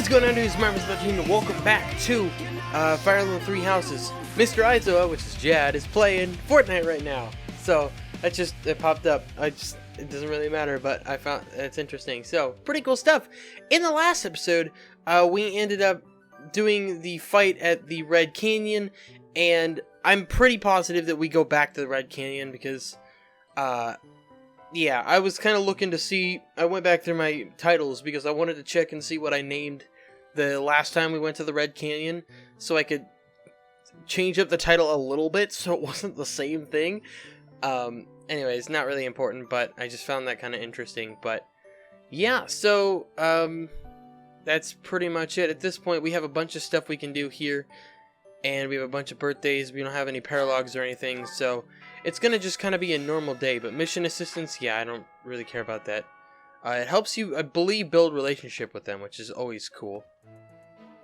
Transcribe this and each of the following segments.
What's going on, dudes? Marvel's about team, and welcome back to Fire Emblem Three Houses. Mr. Aizoa, which is Jad, is playing Fortnite right now. So it popped up. It doesn't really matter, but I found it's interesting. So pretty cool stuff. In the last episode, we ended up doing the fight at the Red Canyon, and I'm pretty positive that we go back to the Red Canyon because, yeah, I was kind of looking to see. I went back through my titles because I wanted to check and see what I named the last time we went to the Red Canyon, so I could change up the title a little bit so it wasn't the same thing. Anyways, not really important, but I just found that kind of interesting. But yeah, so that's pretty much it. At this point, we have a bunch of stuff we can do here, and we have a bunch of birthdays. We don't have any paralogs or anything, so it's gonna just kind of be a normal day. But mission assistance, yeah, I don't really care about that. It helps you, I believe, build relationship with them, which is always cool.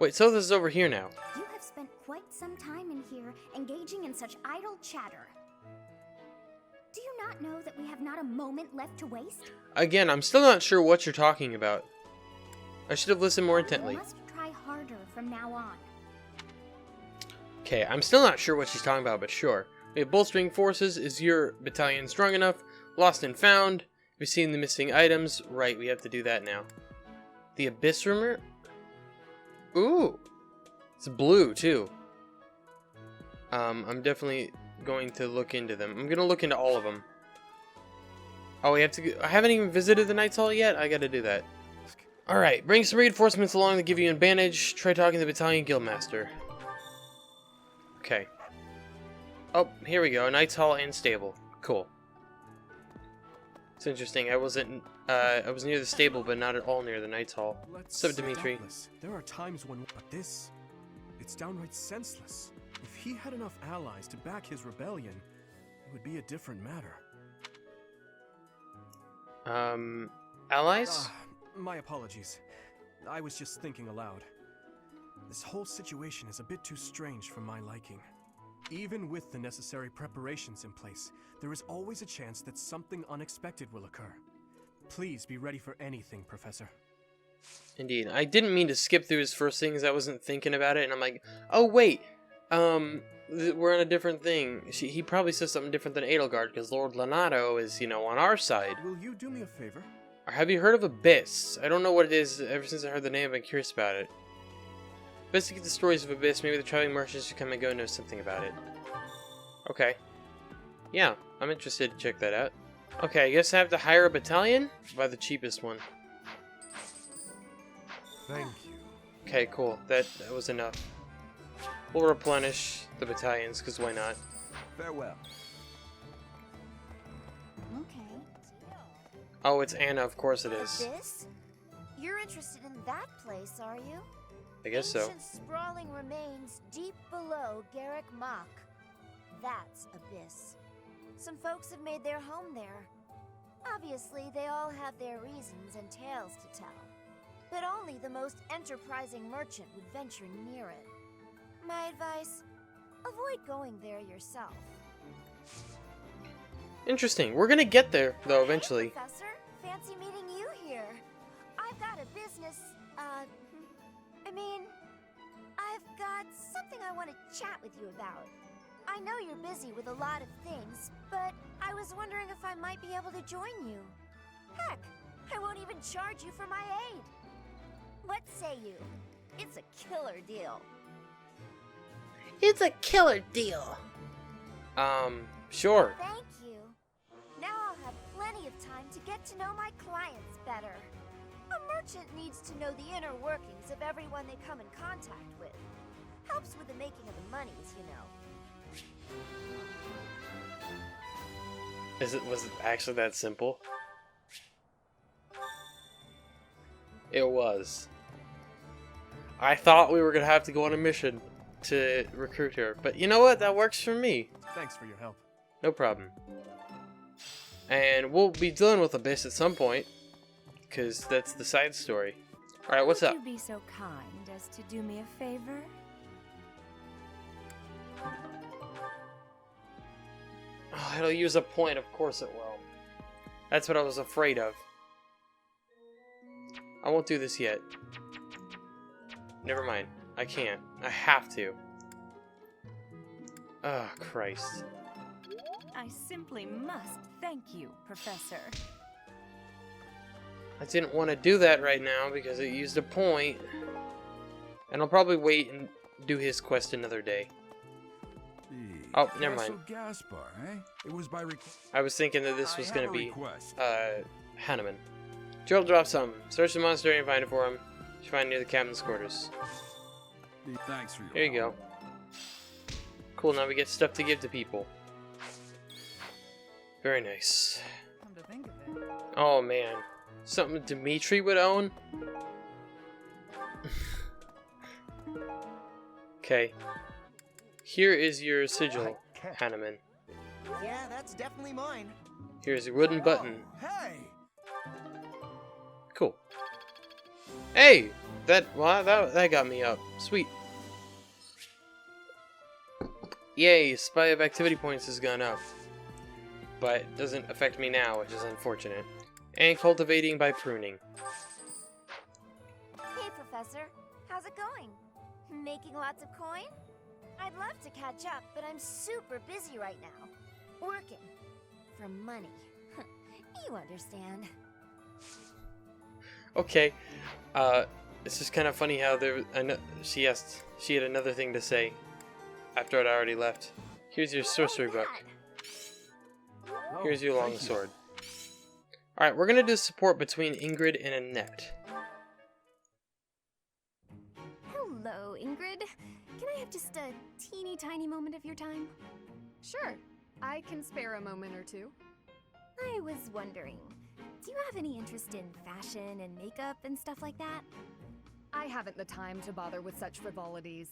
Wait, so this is over here now. You have spent quite some time in here, engaging in such idle chatter. Do you not know that we have not a moment left to waste? Again, I'm still not sure what you're talking about. I should have listened more intently. You must try harder from now on. Okay, I'm still not sure what she's talking about, but sure. We have bolstering forces. Is your battalion strong enough? Lost and found. We've seen the missing items. Right, we have to do that now. The Abyss Rumor? Ooh! It's blue, too. I'm definitely going to look into them. I'm going to look into all of them. Oh, we have to... I haven't even visited the Knight's Hall yet? I gotta do that. Alright, bring some reinforcements along that give you an advantage. Try talking to the battalion guildmaster. Okay. Oh, here we go. Knight's Hall and stable. Cool. It's interesting. I was near the stable, but not at all near the Knight's Hall. What's up, Dimitri? There are times when, but this, it's downright senseless. If he had enough allies to back his rebellion, it would be a different matter. Allies? My apologies. I was just thinking aloud. This whole situation is a bit too strange for my liking. Even with the necessary preparations in place, there is always a chance that something unexpected will occur. Please be ready for anything, Professor. Indeed. I didn't mean to skip through his first things. I wasn't thinking about it, and I'm like, oh, wait. We're on a different thing. He probably says something different than Edelgard, because Lord Lonato is, you know, on our side. Will you do me a favor? Or have you heard of Abyss? I don't know what it is. Ever since I heard the name, I've been curious about it. Investigate the stories of Abyss. Maybe the traveling merchants who come and go know something about it. Okay. Yeah, I'm interested to check that out. Okay, I guess I have to hire a battalion? Buy the cheapest one. Thank you. Okay, cool. That was enough. We'll replenish the battalions, because why not? Farewell. Okay. Oh, it's Anna, of course it is. Abyss? You're interested in that place, are you? I guess so. Ancient sprawling remains deep below Garrick Mach. That's Abyss. Some folks have made their home there. Obviously, they all have their reasons and tales to tell. But only the most enterprising merchant would venture near it. My advice, avoid going there yourself. Interesting. We're gonna get there, though, eventually. Hey, Professor, fancy meeting you here. I've got a business, I've got something I want to chat with you about. I know you're busy with a lot of things, but I was wondering if I might be able to join you. Heck, I won't even charge you for my aid. What say you? It's a killer deal. It's a killer deal. Sure. Thank you. Now I'll have plenty of time to get to know my clients better. A merchant needs to know the inner workings of everyone they come in contact with. Helps with the making of the monies, you know. Was it actually that simple? It was. I thought we were gonna have to go on a mission to recruit her, but you know what? That works for me. Thanks for your help. No problem. And we'll be dealing with Abyss at some point, because that's the side story. Alright, what's up? Would you be so kind as to do me a favor? Oh, it'll use a point, of course it will. That's what I was afraid of. I won't do this yet. never mind. I can't. I have to. Oh, Christ. I simply must thank you, Professor. I didn't want to do that right now because it used a point. And I'll probably wait and do his quest another day. Oh, never mind. Gaspar, eh? It was by I was thinking that this was going to be, request. Hanneman. Gerald dropped something. Search the monster and find it for him. You find it near the captain's quarters. Thanks for your There you go. Cool, now we get stuff to give to people. Very nice. Come to think of it. Oh, man. Something Dimitri would own? Okay. Here is your sigil, Hanneman. Yeah, that's definitely mine. Here's your wooden button. Oh, hey! Cool. Hey! That got me up. Sweet. Yay, supply of activity points has gone up. But it doesn't affect me now, which is unfortunate. And cultivating by pruning. Hey, Professor. How's it going? Making lots of coin? I'd love to catch up, but I'm super busy right now. Working. For money. You understand. Okay. It's just kind of funny how she had another thing to say after I'd already left. Here's your sorcery book. Here's your long sword. Alright, we're gonna do support between Ingrid and Annette. Hello, Ingrid. Can I have just a teeny tiny moment of your time? Sure, I can spare a moment or two. I was wondering, do you have any interest in fashion and makeup and stuff like that? I haven't the time to bother with such frivolities.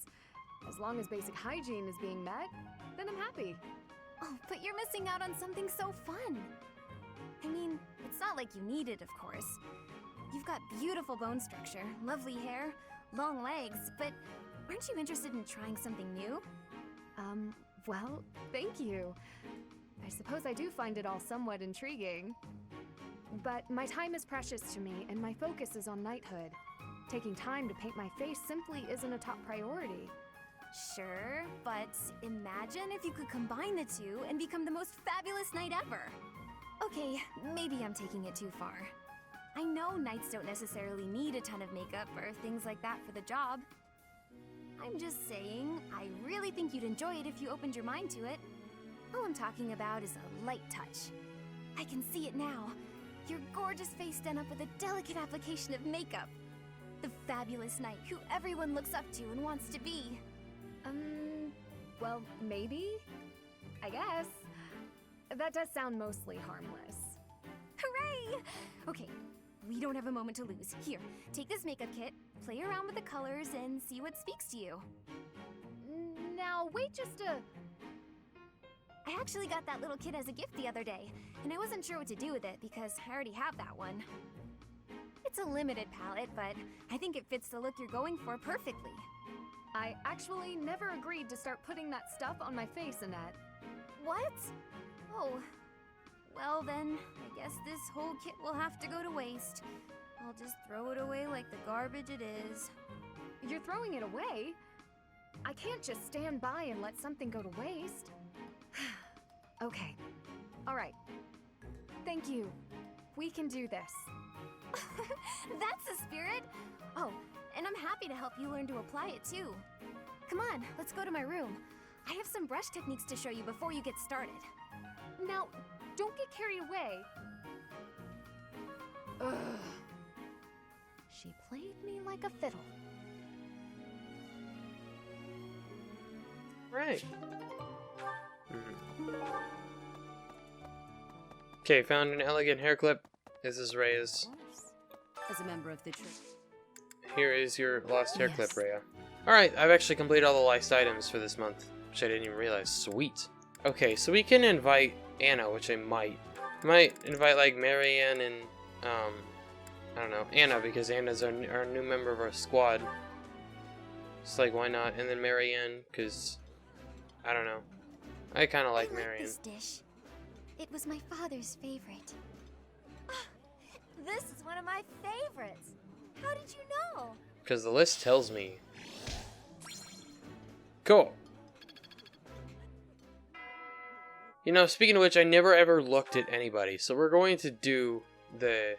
As long as basic hygiene is being met, then I'm happy. Oh, but you're missing out on something so fun. I mean, it's not like you need it, of course. You've got beautiful bone structure, lovely hair, long legs, but aren't you interested in trying something new? Well, thank you. I suppose I do find it all somewhat intriguing. But my time is precious to me, and my focus is on knighthood. Taking time to paint my face simply isn't a top priority. Sure, but imagine if you could combine the two and become the most fabulous knight ever. Okay, maybe I'm taking it too far. I know knights don't necessarily need a ton of makeup or things like that for the job. I'm just saying, I really think you'd enjoy it if you opened your mind to it. All I'm talking about is a light touch. I can see it now. Your gorgeous face done up with a delicate application of makeup. The fabulous knight who everyone looks up to and wants to be. Well, maybe? I guess. That does sound mostly harmless. Hooray! Okay, we don't have a moment to lose. Here, take this makeup kit, play around with the colors, and see what speaks to you. Now, wait just a... I actually got that little kit as a gift the other day, and I wasn't sure what to do with it because I already have that one. It's a limited palette, but I think it fits the look you're going for perfectly. I actually never agreed to start putting that stuff on my face, Annette. What? Oh. Well then, I guess this whole kit will have to go to waste. I'll just throw it away like the garbage it is. You're throwing it away? I can't just stand by and let something go to waste. Okay. Alright. Thank you. We can do this. That's the spirit! Oh, and I'm happy to help you learn to apply it too. Come on, let's go to my room. I have some brush techniques to show you before you get started. Now, don't get carried away. Ugh. She played me like a fiddle. Right. Okay, found an elegant hair clip. This is Rhea's. As a member of the church. Here is your lost hair clip, Rhea. Alright, I've actually completed all the lost items for this month, which I didn't even realize. Sweet. Okay, so we can invite Anna, which I might. Might invite, like, Marianne and, I don't know, Anna, because Anna's our new member of our squad. It's like, why not? And then Marianne, because, I don't know. I kind of like Marianne. This dish. It was my father's favorite. This is one of my favorites. How did you know? because the list tells me. Cool. You know, speaking of which, I never ever looked at anybody, so we're going to do the...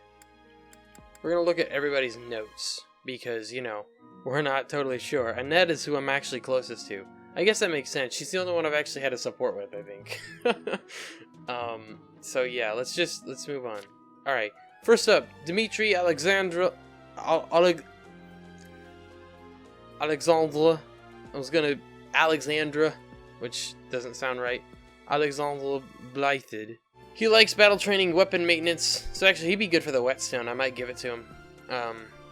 We're going to look at everybody's notes, because, you know, we're not totally sure. Annette is who I'm actually closest to. I guess that makes sense. She's the only one I've actually had a support with, I think. So yeah, let's move on. Alright, first up, Dimitri Alexandra... Alexandra. I was gonna... Alexandra, which doesn't sound right. Alexandra Blythed. He likes battle training, weapon maintenance, so actually he'd be good for the whetstone. I might give it to him.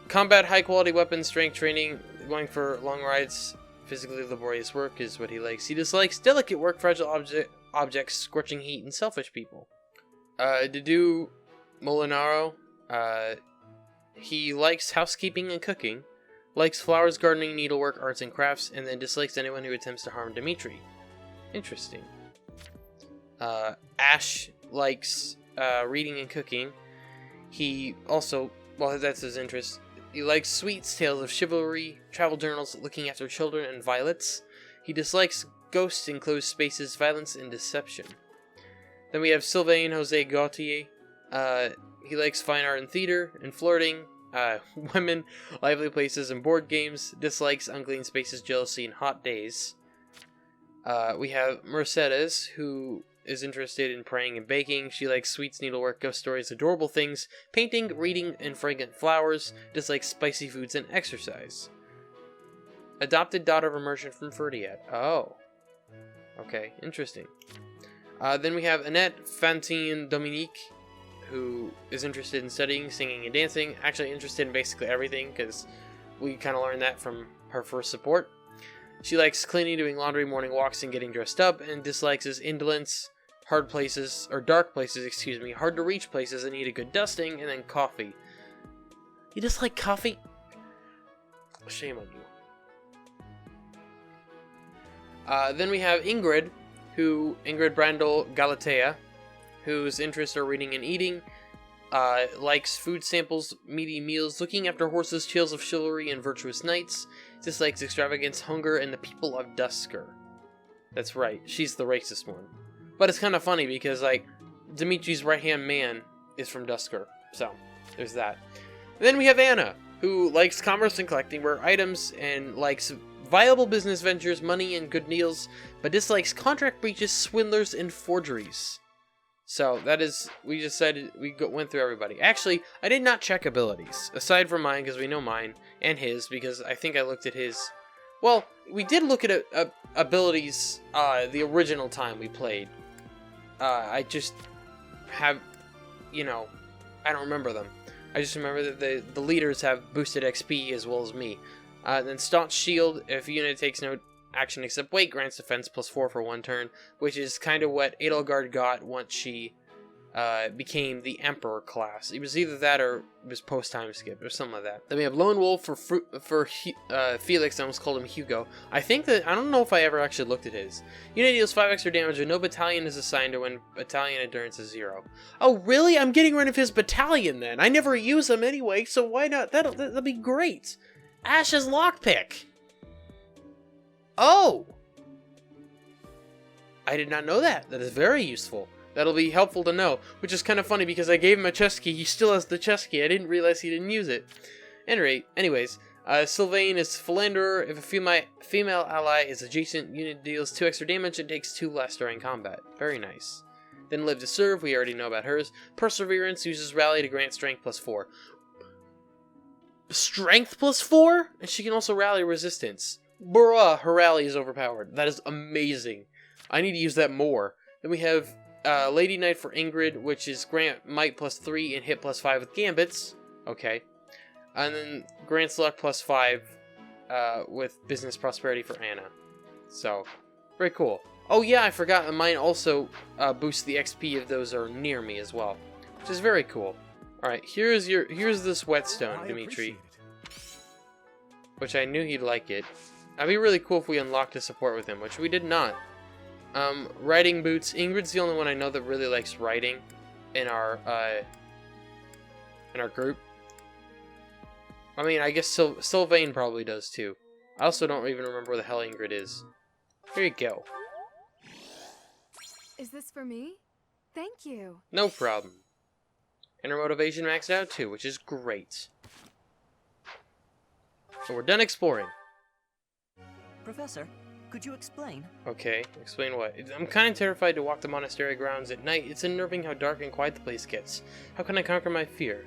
Combat, high quality weapons, strength training, going for long rides, physically laborious work is what he likes. He dislikes delicate work, fragile objects, scorching heat, and selfish people. Dedu Molinaro, he likes housekeeping and cooking, likes flowers, gardening, needlework, arts, and crafts, and then dislikes anyone who attempts to harm Dimitri. Interesting. Ash likes reading and cooking. He also, well, that's his interest. He likes sweets, tales of chivalry, travel journals, looking after children, and violets. He dislikes ghosts, enclosed spaces, violence, and deception. Then we have Sylvain Jose Gautier. He likes fine art and theater, and flirting, women, lively places, and board games. Dislikes unclean spaces, jealousy, and hot days. We have Mercedes, who is interested in praying and baking. She likes sweets, needlework, ghost stories, adorable things, painting, reading, and fragrant flowers. Dislikes spicy foods and exercise. Adopted daughter of a merchant from Ferdiat. Oh. Okay, interesting. Then we have Annette Fantine Dominique, who is interested in studying, singing, and dancing. Actually interested in basically everything, because we kind of learned that from her first support. She likes cleaning, doing laundry, morning walks, and getting dressed up, and dislikes his indolence, dark places, hard to reach places that need a good dusting, and then coffee. You dislike coffee? Shame on you. Then we have Ingrid Brandel Galatea, whose interests are reading and eating, likes food samples, meaty meals, looking after horses, tales of chivalry, and virtuous knights. Dislikes extravagance, hunger, and the people of Dusker. That's right, she's the racist one. But it's kind of funny because, like, Dimitri's right-hand man is from Dusker. So, there's that. And then we have Anna, who likes commerce and collecting rare items, and likes viable business ventures, money, and good deals, but dislikes contract breaches, swindlers, and forgeries. So, that is, we went through everybody. Actually, I did not check abilities, aside from mine, because we know mine, and his, because I think I looked at his. Well, we did look at abilities the original time we played. I just have, you know, I don't remember them. I just remember that the leaders have boosted XP as well as me. Then Staunch Shield, if a unit takes no action except wait, grants defense +4 for 1 turn, which is kind of what Edelgard got once she became the Emperor class. It was either that or it was post-time skip or something like that. Then we have Lone Wolf for Felix. I almost called him Hugo. I don't know if I ever actually looked at his. Unit deals 5 extra damage and no battalion is assigned to when battalion endurance is 0. Oh really? I'm getting rid of his battalion then. I never use him anyway, so why not? That'll be great. Ash's Lockpick. Oh! I did not know that. That is very useful. That'll be helpful to know. Which is kind of funny because I gave him a chest key. He still has the chest key. I didn't realize he didn't use it. Anyways, Sylvain is Philanderer. If a female ally is adjacent, unit deals 2 extra damage and takes 2 less during combat. Very nice. Then Live to Serve. We already know about hers. Perseverance uses Rally to grant Strength +4. Strength +4? And she can also rally resistance. Bruh, her rally is overpowered. That is amazing. I need to use that more. Then we have Lady Knight for Ingrid, which is grant might +3 and hit +5 with gambits. Okay. And then grants luck +5 with business prosperity for Anna. So, very cool. Oh yeah, I forgot that mine also boosts the XP if those are near me as well, which is very cool. Alright, here's this whetstone, Dimitri. Which I knew he'd like it. That'd be really cool if we unlocked a support with him, which we did not. Riding boots. Ingrid's the only one I know that really likes riding in our group. I mean, I guess Sylvain probably does too. I also don't even remember where the hell Ingrid is. Here you go. Is this for me? Thank you. No problem. And her motivation maxed out too, which is great. So we're done exploring. Professor, could you explain? Okay, explain what? I'm kind of terrified to walk the monastery grounds at night. It's unnerving how dark and quiet the place gets. How can I conquer my fear?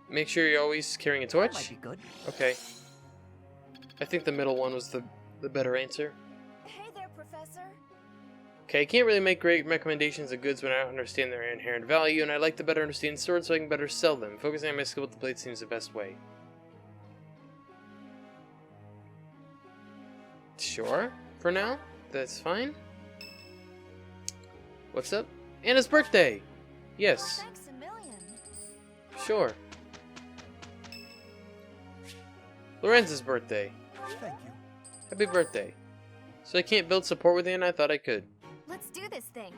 Make sure you're always carrying a That might torch? be good. Okay. I think the middle one was the better answer. Hey there, Professor. Okay, I can't really make great recommendations of goods when I don't understand their inherent value, and I like to better understand swords so I can better sell them. Focusing on my skill with the blade seems the best way. Sure, for now. That's fine. What's up? Anna's birthday! Yes, Thanks a million. sure. Lorenzo's birthday. Thank you. Happy birthday. So I can't build support with Anna? I thought I could. Let's do this thing.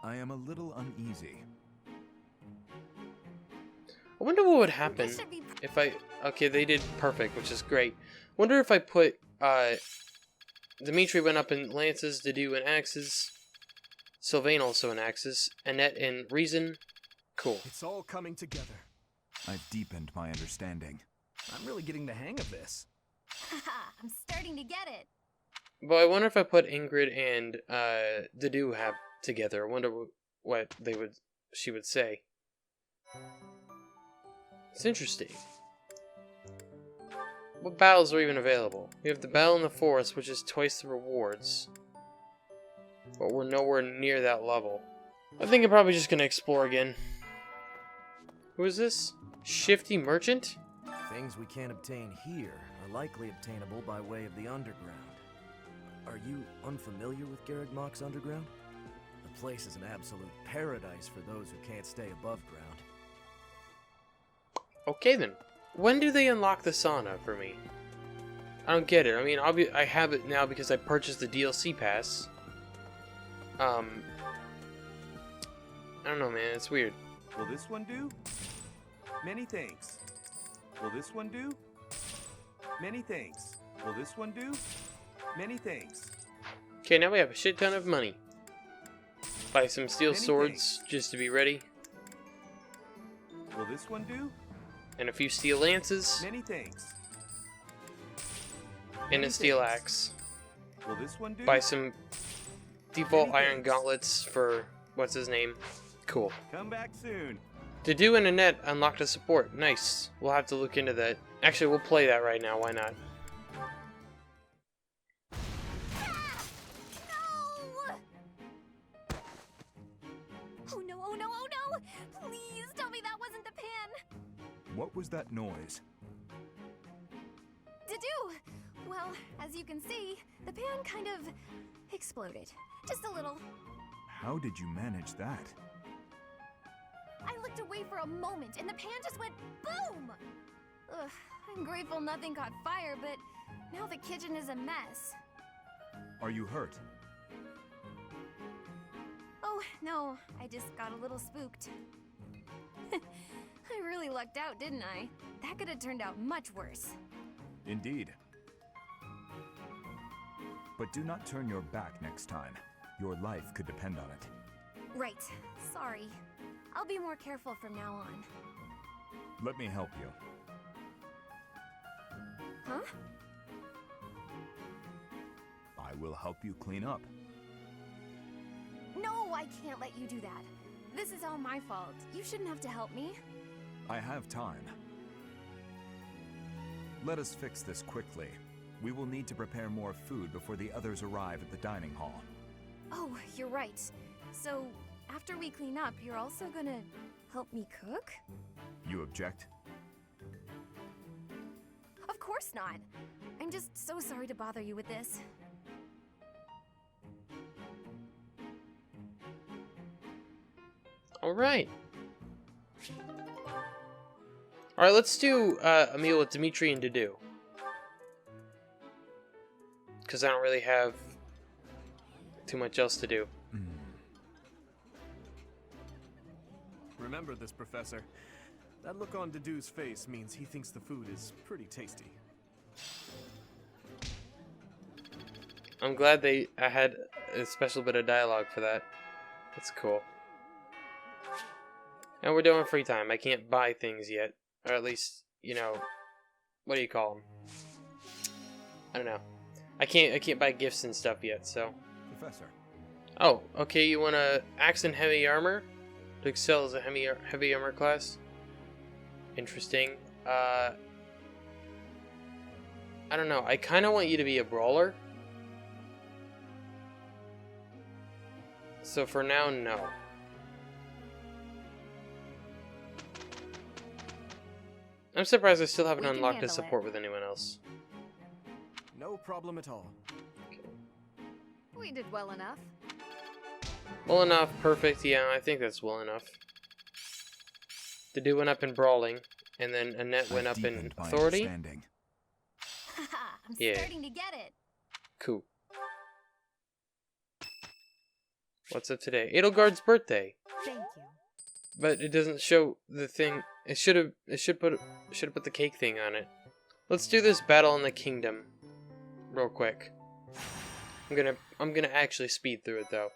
I am a little uneasy. I wonder what would happen This should be if I... Okay, they did perfect, which is great. Wonder if I put, Dimitri went up in lances, Dedu in axes, Sylvain also in axes, Annette in reason. Cool. It's all coming together. I've deepened my understanding. I'm really getting the hang of this. Haha, I'm starting to get it. But I wonder if I put Ingrid and, Dedu have together. I wonder what she would say. It's interesting. What battles are even available? We have the battle in the forest, which is twice the rewards. But we're nowhere near that level. I think I'm probably just gonna explore again. Who is this? Shifty Merchant? Things we can't obtain here are likely obtainable by way of the underground. Are you unfamiliar with Garreg Mach's underground? The place is an absolute paradise for those who can't stay above ground. Okay then. When do they unlock the sauna for me? I don't get it. I mean, I have it now because I purchased the DLC pass. I don't know, man. It's weird. Will this one do? Many thanks. Will this one do? Many thanks. Will this one do? Many thanks. Okay, now we have a shit ton of money. Buy some steel Many swords just to be ready. Will this one do? And a few steel lances. Many thanks. And Many a steel thanks. axe. Will this one do? Buy some default Many iron thanks. gauntlets for what's his name. Cool. Come back soon. Dedu and Annette unlocked a support. Nice. We'll have to look into that. Actually, we'll play that right now. Why not? No! Oh no, oh no, oh no! Please tell me that wasn't the pan! What was that noise? Dedu! Well, as you can see, the pan kind of exploded. Just a little. How did you manage that? I looked away for a moment and the pan just went boom! Ugh, I'm grateful nothing caught fire, but now the kitchen is a mess. Are you hurt? Oh, no, I just got a little spooked. I really lucked out, didn't I? That could have turned out much worse. Indeed. But do not turn your back next time. Your life could depend on it. Right, sorry. I'll be more careful from now on. Let me help you. Huh? I will help you clean up. No, I can't let you do that. This is all my fault. You shouldn't have to help me. I have time. Let us fix this quickly. We will need to prepare more food before the others arrive at the dining hall. Oh, you're right. So, after we clean up, you're also gonna help me cook? You object? Of course not. I'm just so sorry to bother you with this. Alright. Alright, let's do a meal with Dimitri and Dedu. Because I don't really have too much else to do. Remember this, Professor. That look on Dedu's face means he thinks the food is pretty tasty. I'm glad I had a special bit of dialogue for that. That's cool. And we're doing free time. I can't buy things yet. Or at least, you know, what do you call them? I don't know. I can't buy gifts and stuff yet, so. Professor. Oh, okay, you want a axe and heavy armor? To excel as a heavy armor class? Interesting. I don't know. I kind of want you to be a brawler. So for now, no. I'm surprised I still haven't unlocked a support with anyone else. No problem at all. We did well enough. Well enough, perfect, yeah, I think that's well enough. Dedu went up in Brawling, and then Annette went up in Authority. Haha, I'm Yeah. starting to get it. Cool. What's up today? Edelgard's birthday. Thank you. But it doesn't show the thing. It should put the cake thing on it. Let's do this battle in the kingdom real quick. I'm gonna actually speed through it though.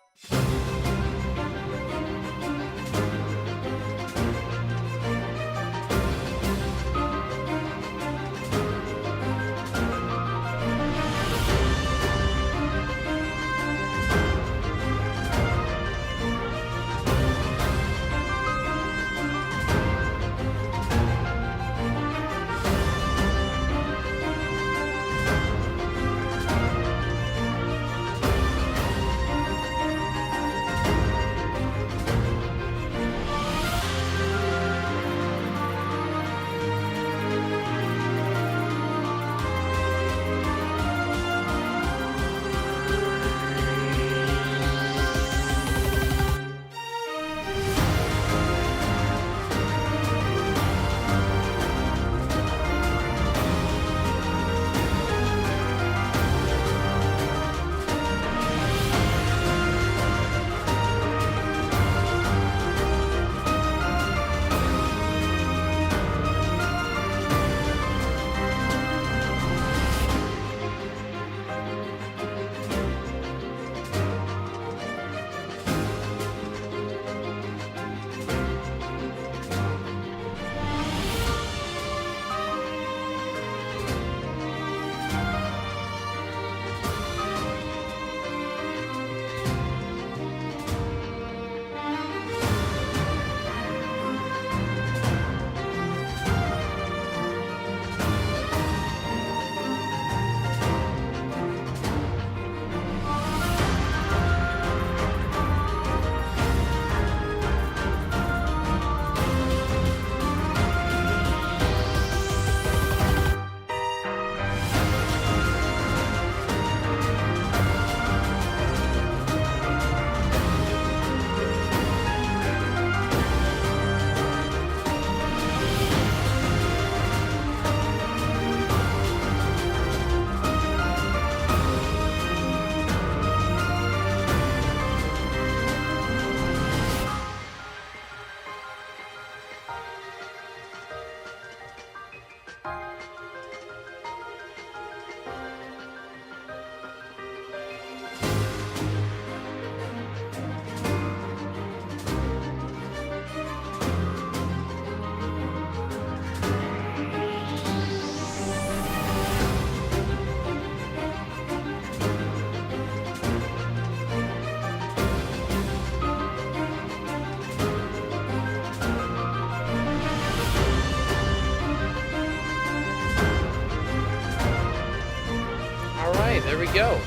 There we go.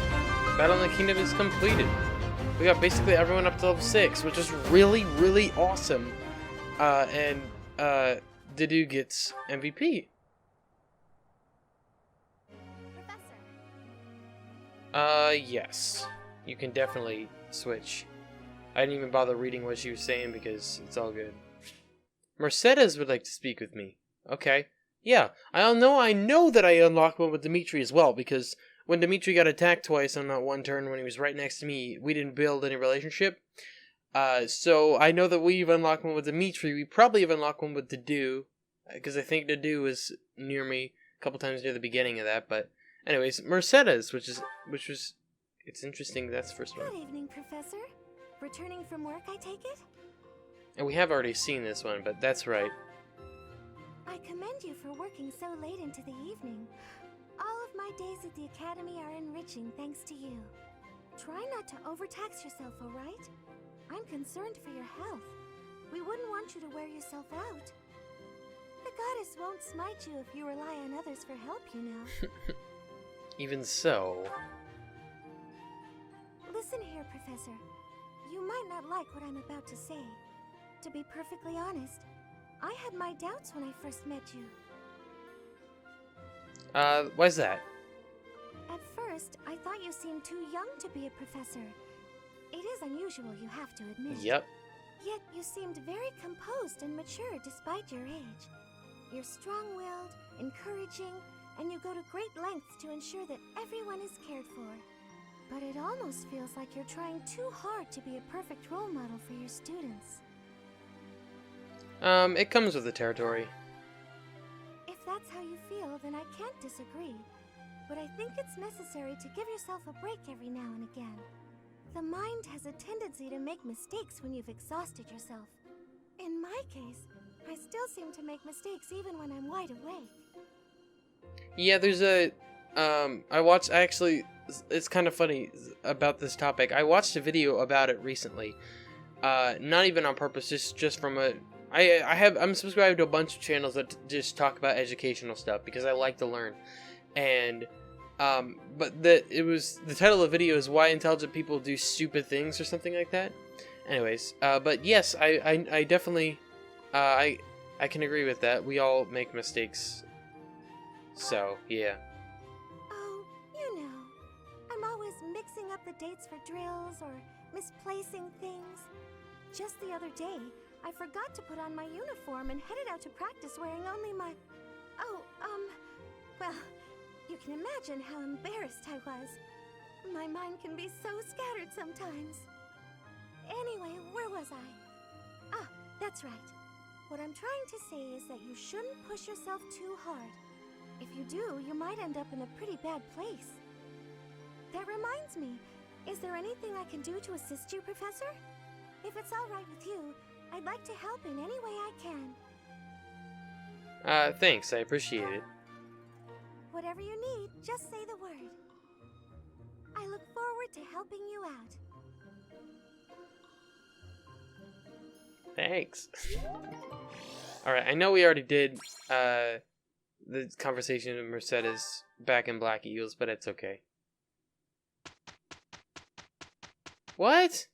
Battle in the Kingdom is completed. We got basically everyone up to level 6, which is really, really awesome. And Dedu gets MVP. Professor. Yes. You can definitely switch. I didn't even bother reading what she was saying because it's all good. Mercedes would like to speak with me. Okay. Yeah, I know that I unlocked one with Dimitri as well, because when Dimitri got attacked twice on that one turn when he was right next to me, we didn't build any relationship. So I know that we've unlocked one with Dimitri. We probably have unlocked one with Dedu, because I think Dedu was near me a couple times near the beginning of that. But anyways, Mercedes, which was it's interesting. That's the first one. Good evening, Professor. Returning from work, I take it? And we have already seen this one, but that's right. I commend you for working so late into the evening. All of my days at the Academy are enriching thanks to you. Try not to overtax yourself, alright? I'm concerned for your health. We wouldn't want you to wear yourself out. The goddess won't smite you if you rely on others for help, you know. Even so... Listen here, Professor. You might not like what I'm about to say. To be perfectly honest, I had my doubts when I first met you. Why's that? At first, I thought you seemed too young to be a professor. It is unusual, you have to admit. Yep. Yet you seemed very composed and mature despite your age. You're strong-willed, encouraging, and you go to great lengths to ensure that everyone is cared for. But it almost feels like you're trying too hard to be a perfect role model for your students. It comes with the territory. If that's how you feel, then I can't disagree. But I think it's necessary to give yourself a break every now and again. The mind has a tendency to make mistakes when you've exhausted yourself. In my case, I still seem to make mistakes even when I'm wide awake. Yeah, there's a... it's kind of funny about this topic. I watched a video about it recently. Not even on purpose, just from a... I'm subscribed to a bunch of channels that just talk about educational stuff because I like to learn. And but the title of the video is Why Intelligent People Do Stupid Things or something like that. Anyways, but yes, I definitely I can agree with that. We all make mistakes. So, yeah. Oh, you know, I'm always mixing up the dates for drills or misplacing things. Just the other day, I forgot to put on my uniform and headed out to practice wearing only my... well, you can imagine how embarrassed I was. My mind can be so scattered sometimes. Anyway, where was I? Ah, that's right. What I'm trying to say is that you shouldn't push yourself too hard. If you do, you might end up in a pretty bad place. That reminds me, is there anything I can do to assist you, Professor? If it's all right with you, I'd like to help in any way I can. Thanks, I appreciate it. Whatever you need, just say the word. I look forward to helping you out. Thanks. Alright, I know we already did, the conversation with Mercedes back in Black Eagles, but it's okay. What?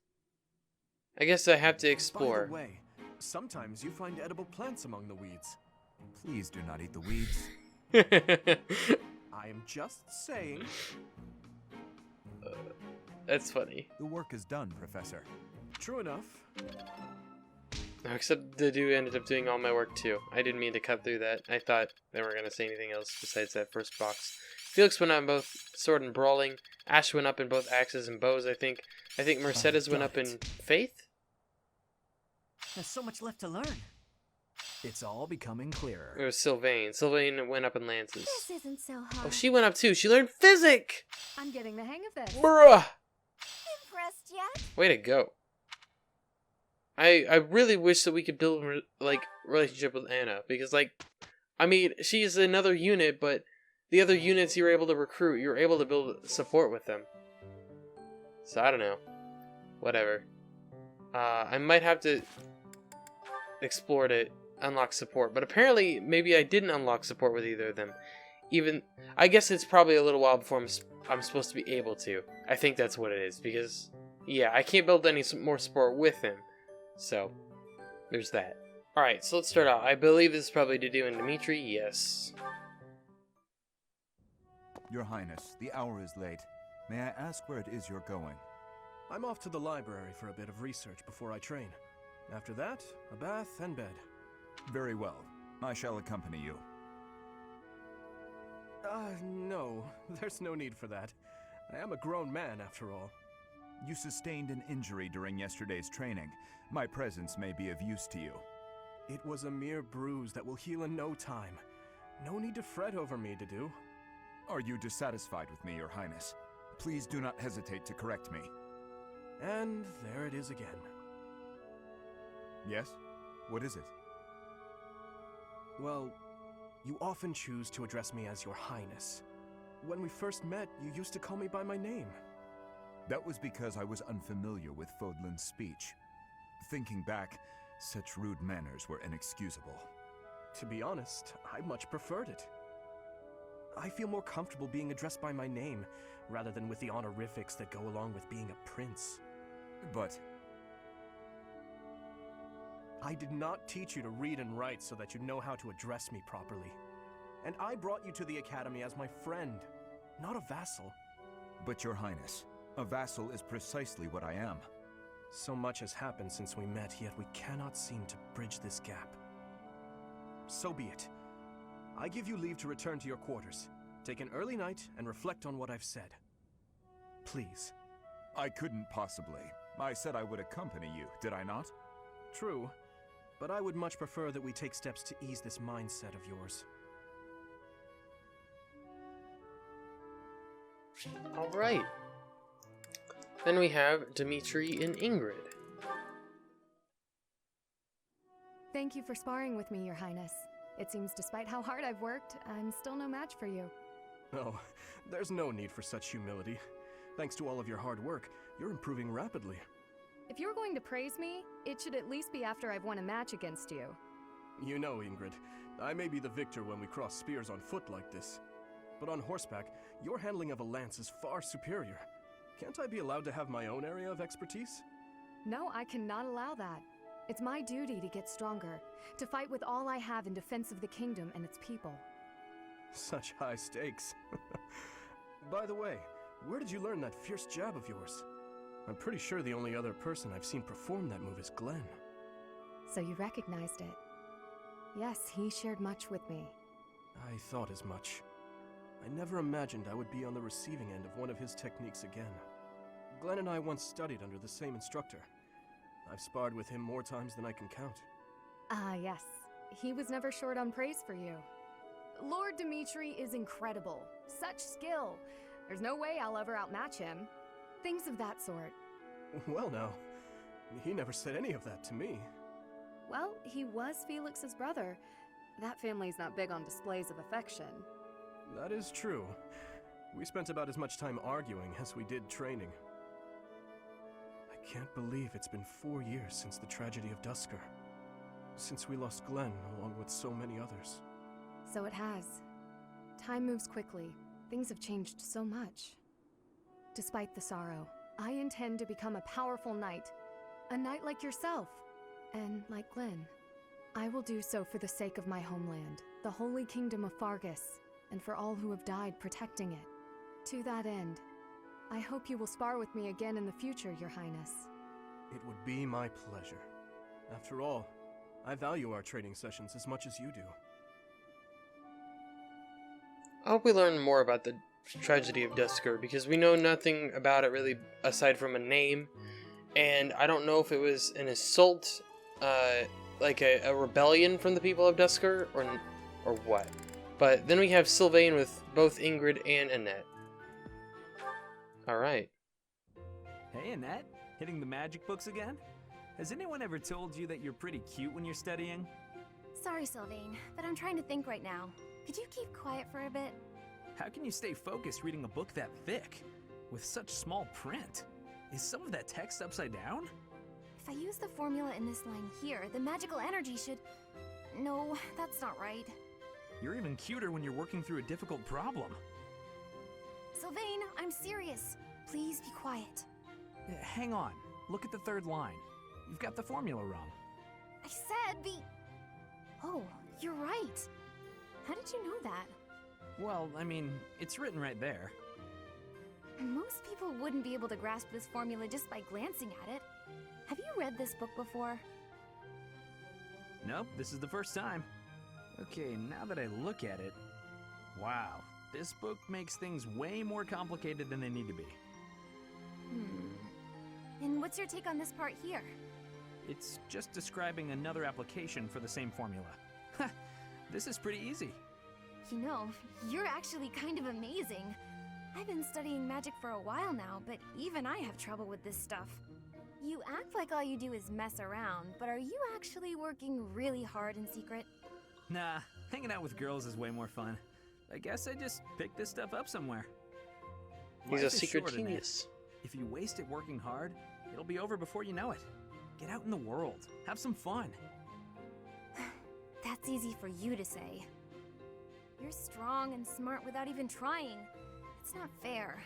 I guess I have to explore. By the way, sometimes you find edible plants among the weeds. Please do not eat the weeds. I am just saying. That's funny. The work is done, Professor. True enough. Except the dude ended up doing all my work too. I didn't mean to cut through that. I thought they weren't going to say anything else besides that first box. Felix went up in both sword and brawling. Ash went up in both axes and bows, I think. I think Mercedes went up in faith? There's so much left to learn. It's all becoming clearer. It was Sylvain. Sylvain went up in lances. This isn't so hard. Oh, she went up too. She learned physic! I'm getting the hang of this. Bruh! Impressed yet? Way to go. I really wish that we could build, like, relationship with Anna. Because, like, I mean, she's another unit, but the other units you're able to recruit, you're able to build support with them. So, I don't know. Whatever. I might have to explore to unlock support. But apparently, maybe I didn't unlock support with either of them. Even, I guess it's probably a little while before I'm supposed to be able to. I think that's what it is. Because, yeah, I can't build any more support with him. So, there's that. Alright, so let's start out. I believe this is probably Dedu and Dimitri. Yes. Your Highness, the hour is late. May I ask where it is you're going? I'm off to the library for a bit of research before I train. After that, a bath and bed. Very well. I shall accompany you. No. There's no need for that. I am a grown man, after all. You sustained an injury during yesterday's training. My presence may be of use to you. It was a mere bruise that will heal in no time. No need to fret over me, Dedu. Are you dissatisfied with me, Your Highness? Please do not hesitate to correct me. And there it is again. Yes? What is it? Well, you often choose to address me as Your Highness. When we first met, you used to call me by my name. That was because I was unfamiliar with Fodlan's speech. Thinking back, such rude manners were inexcusable. To be honest, I much preferred it. I feel more comfortable being addressed by my name, rather than with the honorifics that go along with being a prince. But I did not teach you to read and write so that you know how to address me properly. And I brought you to the academy as my friend, not a vassal. But Your Highness, a vassal is precisely what I am. So much has happened since we met, yet we cannot seem to bridge this gap. So be it. I give you leave to return to your quarters. Take an early night and reflect on what I've said. Please. I couldn't possibly. I said I would accompany you, did I not? True, but I would much prefer that we take steps to ease this mindset of yours. Alright. Then we have Dimitri and Ingrid. Thank you for sparring with me, Your Highness. It seems despite how hard I've worked, I'm still no match for you. Oh, there's no need for such humility. Thanks to all of your hard work, you're improving rapidly. If you're going to praise me, it should at least be after I've won a match against you. You know, Ingrid, I may be the victor when we cross spears on foot like this. But on horseback, your handling of a lance is far superior. Can't I be allowed to have my own area of expertise? No, I cannot allow that. It's my duty to get stronger, to fight with all I have in defense of the kingdom and its people. Such high stakes. By the way, where did you learn that fierce jab of yours? I'm pretty sure the only other person I've seen perform that move is Glenn. So you recognized it? Yes, he shared much with me. I thought as much. I never imagined I would be on the receiving end of one of his techniques again. Glenn and I once studied under the same instructor. I've sparred with him more times than I can count. Ah, yes. He was never short on praise for you. Lord Dimitri is incredible. Such skill. There's no way I'll ever outmatch him. Things of that sort. Well now, he never said any of that to me. Well, he was Felix's brother. That family's not big on displays of affection. That is true. We spent about as much time arguing as we did training. I can't believe it's been 4 years since the tragedy of Dusker. Since we lost Glenn, along with so many others. So it has. Time moves quickly. Things have changed so much. Despite the sorrow, I intend to become a powerful knight. A knight like yourself. And like Glenn. I will do so for the sake of my homeland, the holy kingdom of Fargus, and for all who have died protecting it. To that end, I hope you will spar with me again in the future, Your Highness. It would be my pleasure. After all, I value our training sessions as much as you do. I hope we learn more about the tragedy of Dusker, because we know nothing about it really aside from a name, and I don't know if it was an assault, like a rebellion from the people of Dusker, or what. But then we have Sylvain with both Ingrid and Annette. Alright. Hey Annette, hitting the magic books again? Has anyone ever told you that you're pretty cute when you're studying? Sorry, Sylvain, but I'm trying to think right now. Could you keep quiet for a bit? How can you stay focused reading a book that thick? With such small print? Is some of that text upside down? If I use the formula in this line here, the magical energy should... No, that's not right. You're even cuter when you're working through a difficult problem. Sylvain, I'm serious. Please be quiet. Hang on. Look at the third line. You've got the formula wrong. I said the... Oh, you're right. How did you know that? Well, I mean, it's written right there. Most people wouldn't be able to grasp this formula just by glancing at it. Have you read this book before? Nope, this is the first time. Okay, now that I look at it... Wow, this book makes things way more complicated than they need to be. And what's your take on this part here? It's just describing another application for the same formula. Ha! This is pretty easy. You know, you're actually kind of amazing. I've been studying magic for a while now, but even I have trouble with this stuff. You act like all you do is mess around, but are you actually working really hard in secret? Nah, hanging out with girls is way more fun. I guess I just picked this stuff up somewhere. He's Life a is secret short, Annette. genius. If you waste it working hard, it'll be over before you know it. Get out in the world. Have some fun. That's easy for you to say. You're strong and smart without even trying. It's not fair.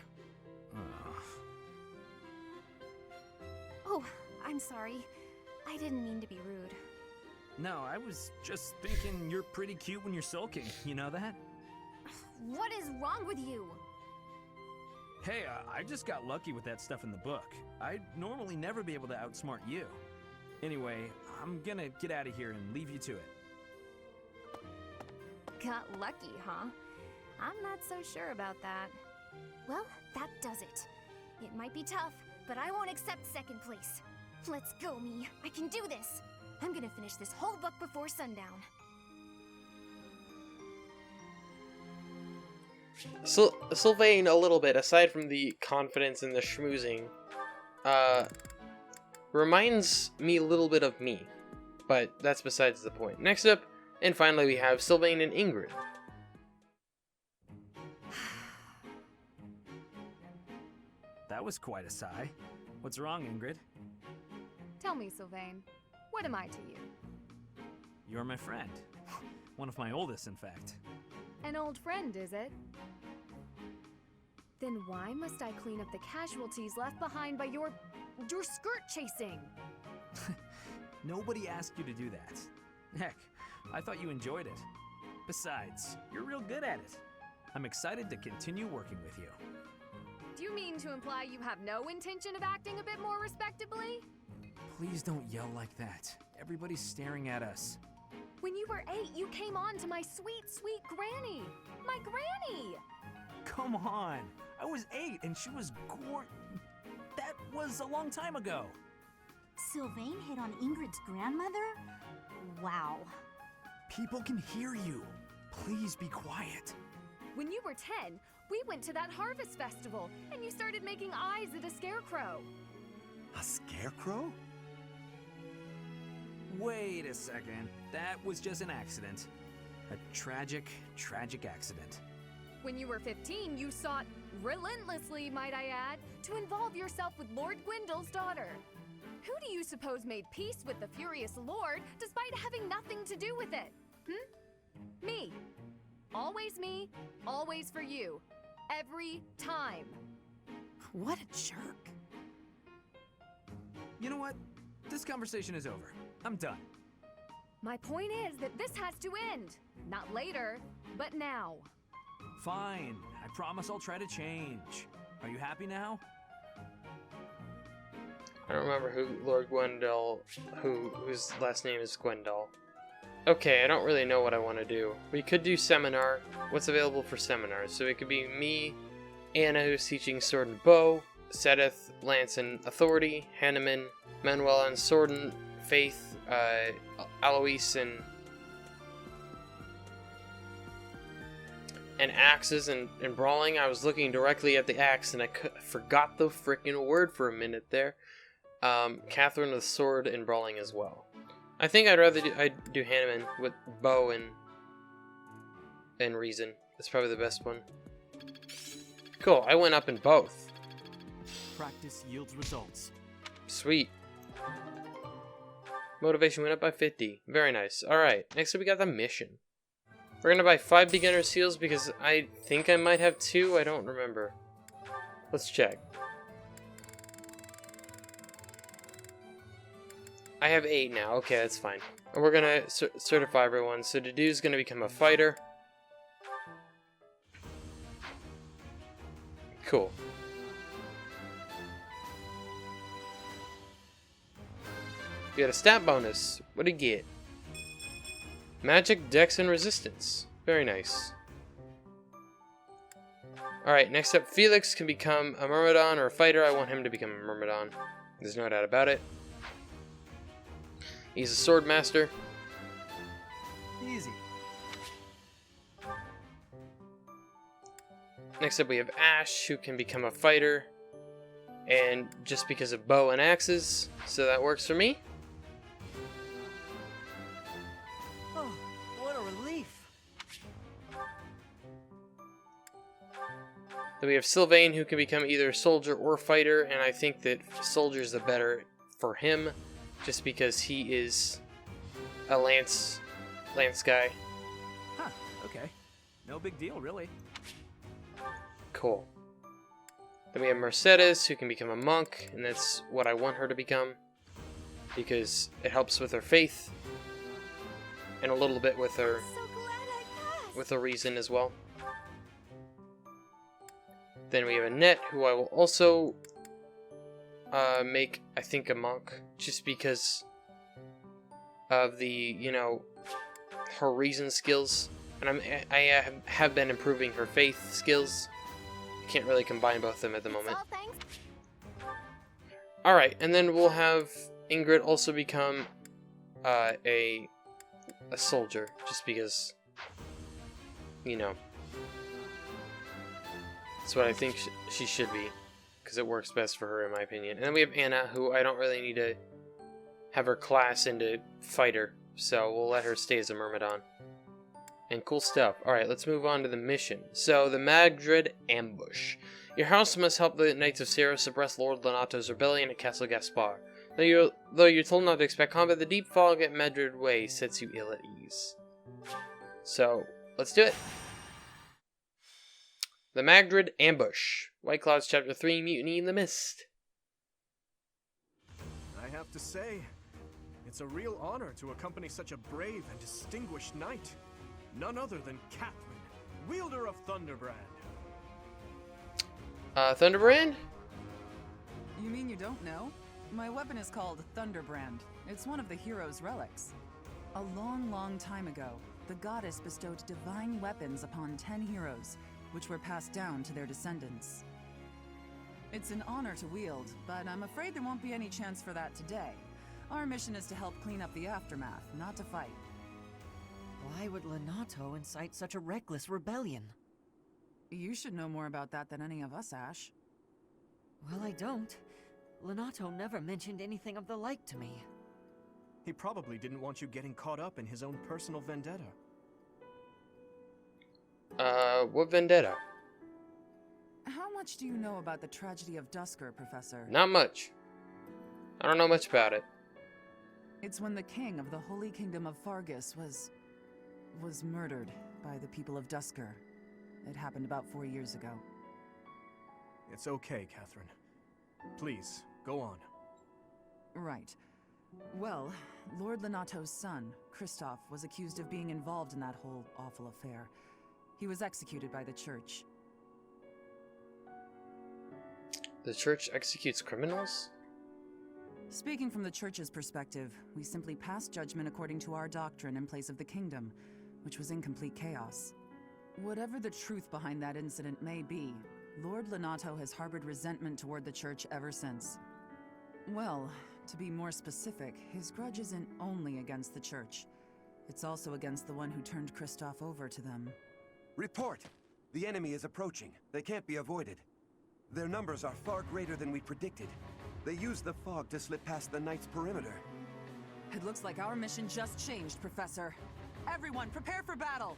Ugh. Oh, I'm sorry. I didn't mean to be rude. No, I was just thinking you're pretty cute when you're sulking. You know that? What is wrong with you? Hey, I just got lucky with that stuff in the book. I'd normally never be able to outsmart you. Anyway, I'm gonna get out of here and leave you to it. Got lucky, huh? I'm not so sure about that. Well, that does it. It might be tough, but I won't accept second place. Let's go, me. I can do this. I'm gonna finish this whole book before sundown. Sylvain, a little bit, aside from the confidence and the schmoozing, reminds me a little bit of me. But that's besides the point. Next up, and finally, we have Sylvain and Ingrid. That was quite a sigh. What's wrong, Ingrid? Tell me, Sylvain, what am I to you? You're my friend. One of my oldest, in fact. An old friend, is it? Then why must I clean up the casualties left behind by your skirt chasing? Nobody asked you to do that. Heck, I thought you enjoyed it. Besides, you're real good at it. I'm excited to continue working with you. Do you mean to imply you have no intention of acting a bit more respectably? Please don't yell like that. Everybody's staring at us. When you were 8, you came on to my sweet, sweet granny. My granny! Come on! I was 8 and she was That was a long time ago. Sylvain hit on Ingrid's grandmother? Wow. People can hear you. Please be quiet. When you were 10, we went to that harvest festival, and you started making eyes at a scarecrow. A scarecrow? Wait a second. That was just an accident. A tragic, tragic accident. When you were 15, you sought, relentlessly might I add, to involve yourself with Lord Gwendol's daughter. Who do you suppose made peace with the furious Lord despite having nothing to do with it? Me. Me, always for you. Every time. What a jerk. You know what? This conversation is over. I'm done. My point is that this has to end. Not later, but now. Fine. I promise I'll try to change. Are you happy now? I don't remember who Lord Gwendol, whose last name is Gwendol. Okay, I don't really know what I want to do. We could do seminar. What's available for seminars? So it could be me, Anna, who's teaching Sword and Bow, Sedith, Lance and Authority, Hanneman, Manuel on Sword and Faith, Alois and axes and brawling. I was looking directly at the axe and I forgot the frickin' word for a minute there. Catherine with sword and brawling as well. I think I'd do Hanneman with bow and reason. That's probably the best one. Cool, I went up in both. Practice yields results. Sweet. Motivation went up by 50. Very nice. Alright, next up we got the mission. We're gonna buy 5 beginner seals because I think I might have 2. I don't remember. Let's check. I have 8 now. Okay, that's fine. And we're gonna certify everyone. So Dedu's gonna become a fighter. Cool. We got a stat bonus. What do you get? Magic, Dex, and Resistance. Very nice. Alright, next up, Felix can become a Myrmidon or a fighter. I want him to become a Myrmidon. There's no doubt about it. He's a sword master. Easy. Next up we have Ash, who can become a fighter. And just because of bow and axes, so that works for me. Oh, what a relief. Then we have Sylvain, who can become either soldier or fighter, and I think that soldier's the better for him, just because he is a lance guy. Huh, okay. No big deal, really. Cool. Then we have Mercedes, who can become a monk, and that's what I want her to become, because it helps with her faith, and a little bit with her, with her reason as well. Then we have Annette, who I will also make, I think, a monk, just because of the, you know, her reason skills, and I have been improving her faith skills. I can't really combine both of them at the moment. Alright, and then we'll have Ingrid also become a soldier, just because, you know, that's what I think she should be, because it works best for her in my opinion. And then we have Anna, who I don't really need to have her class into fighter, so we'll let her stay as a Myrmidon. And cool stuff. Alright, let's move on to the mission. So, the MAGDRED ambush. Your house must help the Knights of Sierra suppress Lord Lonato's rebellion at Castle Gaspar. Though you're told not to expect combat, the deep fog at MAGDRED Way sets you ill at ease. So, let's do it. The MAGDRED ambush. White Clouds Chapter 3, Mutiny in the Mist. I have to say, it's a real honor to accompany such a brave and distinguished knight. None other than Catherine, wielder of Thunderbrand. Thunderbrand? You mean you don't know? My weapon is called Thunderbrand. It's one of the hero's relics. A long, long time ago, the goddess bestowed divine weapons upon 10 heroes, which were passed down to their descendants. It's an honor to wield, but I'm afraid there won't be any chance for that today. Our mission is to help clean up the aftermath, not to fight. Why would Lonato incite such a reckless rebellion? You should know more about that than any of us, Ash. Well, I don't. Lonato never mentioned anything of the like to me. He probably didn't want you getting caught up in his own personal vendetta. What vendetta? How much do you know about the tragedy of Dusker, Professor? Not much. I don't know much about it. It's when the king of the Holy Kingdom of Fargus was murdered by the people of Dusker. It happened about 4 years ago. It's okay, Catherine. Please, go on. Right. Well, Lord Lonato's son, Kristoff, was accused of being involved in that whole awful affair. He was executed by the church. The church executes criminals? Speaking from the church's perspective, we simply passed judgment according to our doctrine in place of the kingdom, which was in complete chaos. Whatever the truth behind that incident may be, Lord Lonato has harbored resentment toward the church ever since. Well, to be more specific, his grudge isn't only against the church. It's also against the one who turned Kristoff over to them. Report! The enemy is approaching. They can't be avoided. Their numbers are far greater than we predicted. They used the fog to slip past the Knight's perimeter. It looks like our mission just changed, Professor. Everyone, prepare for battle!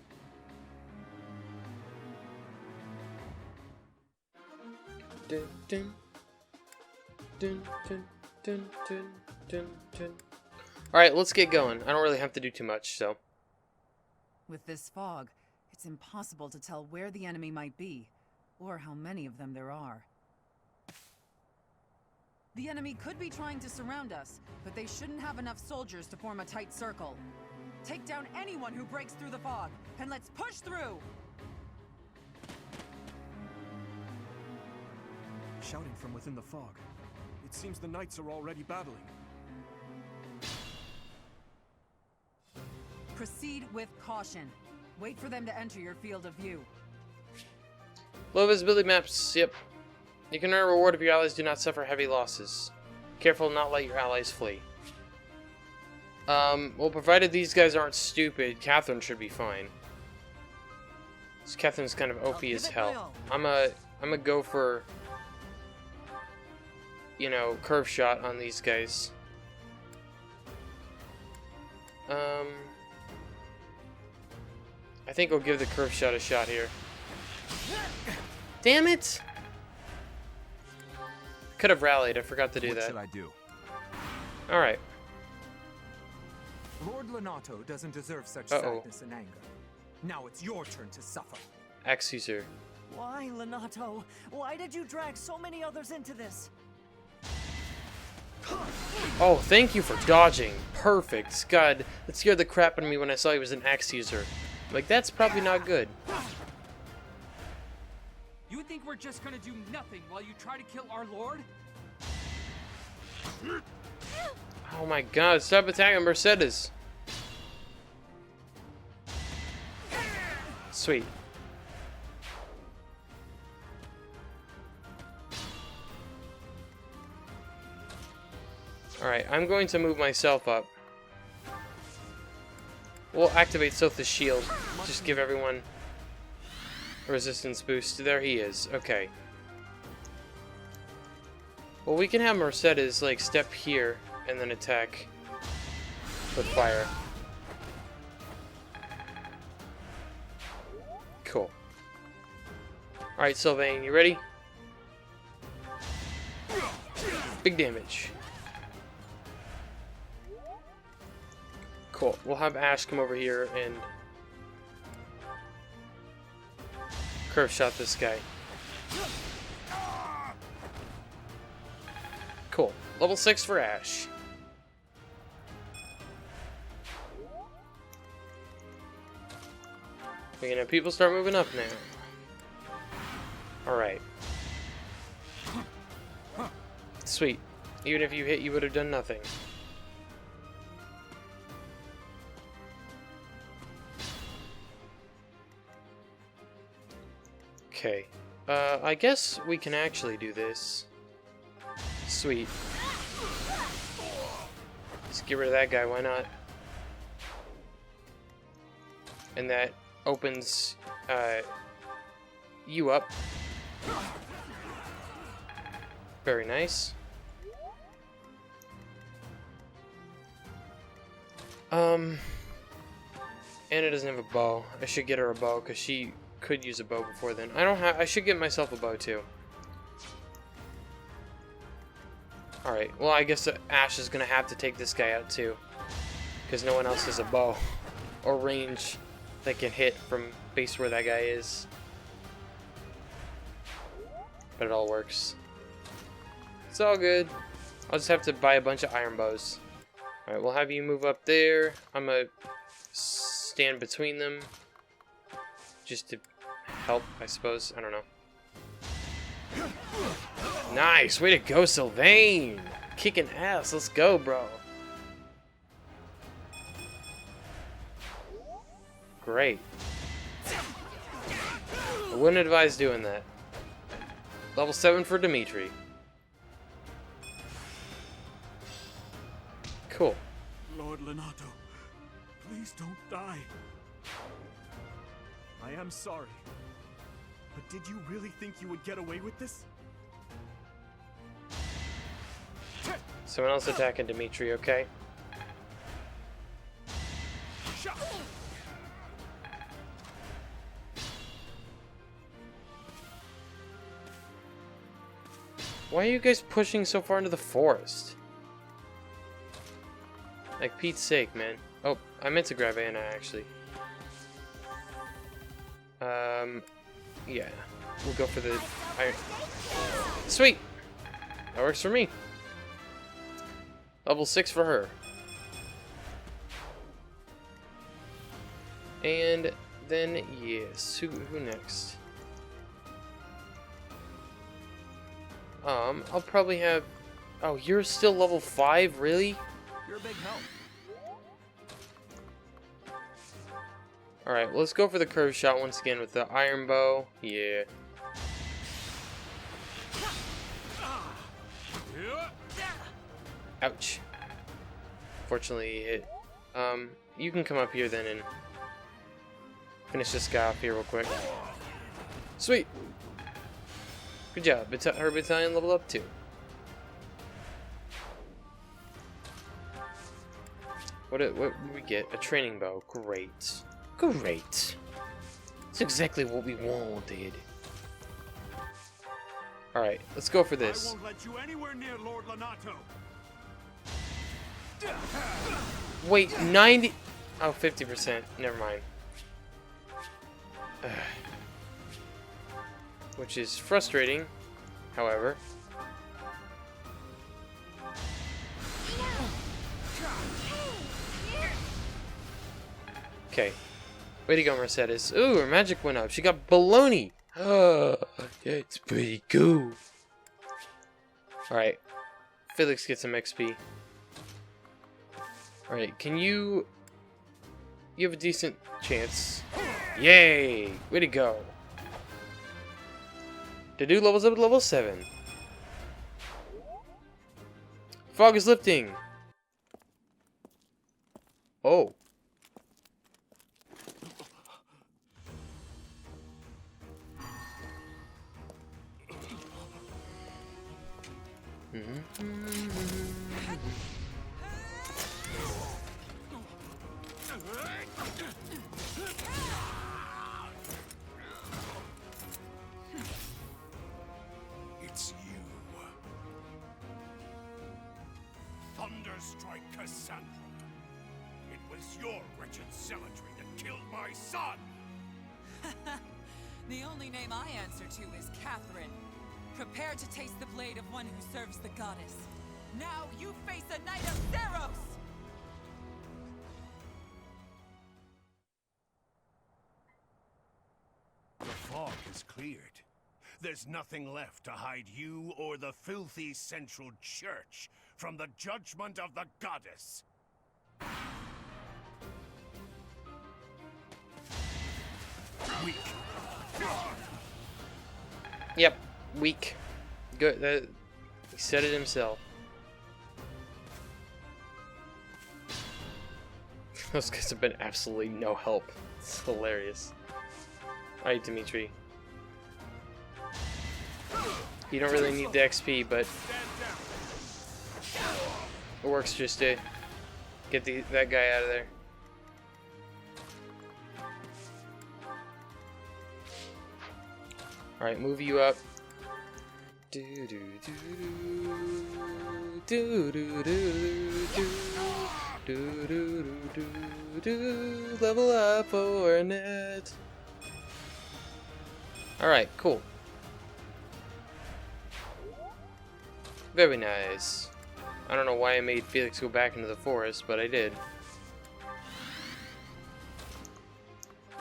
Dun, dun. Dun, dun, dun, dun, dun, dun. Alright, let's get going. I don't really have to do too much, so. With this fog, it's impossible to tell where the enemy might be, or how many of them there are. The enemy could be trying to surround us, but they shouldn't have enough soldiers to form a tight circle. Take down anyone who breaks through the fog, and let's push through! Shouting from within the fog. It seems the knights are already battling. Proceed with caution. Wait for them to enter your field of view. Low visibility maps, yep. You can earn a reward if your allies do not suffer heavy losses. Careful not let your allies flee. Well, provided these guys aren't stupid, Catherine should be fine. So Catherine's kind of OP as hell. I'm a go for, you know, curve shot on these guys. I think I'll give the curve shot a shot here. Damn it! Could have rallied. I forgot to do that. What should I do? All right. Lord Lonato doesn't deserve such sadness and anger. Now it's your turn to suffer. Axe user. Why, Lonato? Why did you drag so many others into this? Oh, thank you for dodging. Perfect. God, that scared the crap out of me when I saw he was an axe user. Like, that's probably not good. You think we're just gonna do nothing while you try to kill our lord? Oh my god, stop attacking Mercedes. Sweet. Alright, I'm going to move myself up. We'll activate Sotha's shield. Just give everyone a resistance boost. There he is. Okay. Well, we can have Mercedes, like, step here and then attack with fire. Cool. Alright, Sylvain, you ready? Big damage. Cool. We'll have Ash come over here and curve shot this guy. Cool. Level 6 for Ash. We're gonna have people start moving up now. Alright. Sweet. Even if you hit, you would have done nothing. Okay. I guess we can actually do this. Sweet. Let's get rid of that guy, why not? And that opens you up. Very nice. Anna doesn't have a bow. I should get her a bow because she could use a bow before then. I should get myself a bow too. Alright, well I guess Ash is gonna have to take this guy out too. Because no one else has a bow. Or range that can hit from base where that guy is. But it all works. It's all good. I'll just have to buy a bunch of iron bows. Alright, we'll have you move up there. I'm gonna stand between them. Just to help, I suppose. I don't know. Nice! Way to go, Sylvain! Kicking ass. Let's go, bro. Great. I wouldn't advise doing that. Level 7 for Dimitri. Cool. Lord Lonato, please don't die. I am sorry. But did you really think you would get away with this? Someone else attacking Dimitri, okay? Why are you guys pushing so far into the forest? Like, Pete's sake, man. Oh, I meant to grab Anna, actually. Yeah. We'll go for the iron. Sweet! That works for me. Level 6 for her. And then, yes. Who next? I'll probably have... Oh, you're still level 5? Really? You're a big help. Alright, well, let's go for the curve shot once again with the iron bow. Yeah. Ouch. Fortunately, he hit. You can come up here then and finish this guy off here real quick. Sweet! Good job. Her battalion level up too. What did we get? A training bow. Great. Great. That's exactly what we wanted. Alright, let's go for this. I won't let you anywhere near Lord Lonato. Wait, 90... Oh, 50%. Never mind. Which is frustrating, however. Okay. Way to go, Mercedes. Ooh, her magic went up. She got baloney. Oh, that's pretty cool. Alright. Felix gets some XP. Alright, can you... You have a decent chance. Yay! Way to go. The dude levels up to level 7. Fog is lifting. Oh. It's you. Thunderstrike Cassandra. It was your wretched zealotry that killed my son. The only name I answer to is Catherine. Prepare to taste the blade of one who serves the goddess. Now you face a knight of Theros! The fog is cleared. There's nothing left to hide you or the filthy Central Church from the judgment of the goddess. Weak. Yep, weak. Good. He said it himself. Those guys have been absolutely no help. It's hilarious. Alright, Dimitri. You don't really need the XP, but it works just to get that guy out of there. Alright, move you up. Do do do do do do do do do do do do. Level up for a net. Alright, cool. Very nice. I don't know why I made Felix go back into the forest, but I did.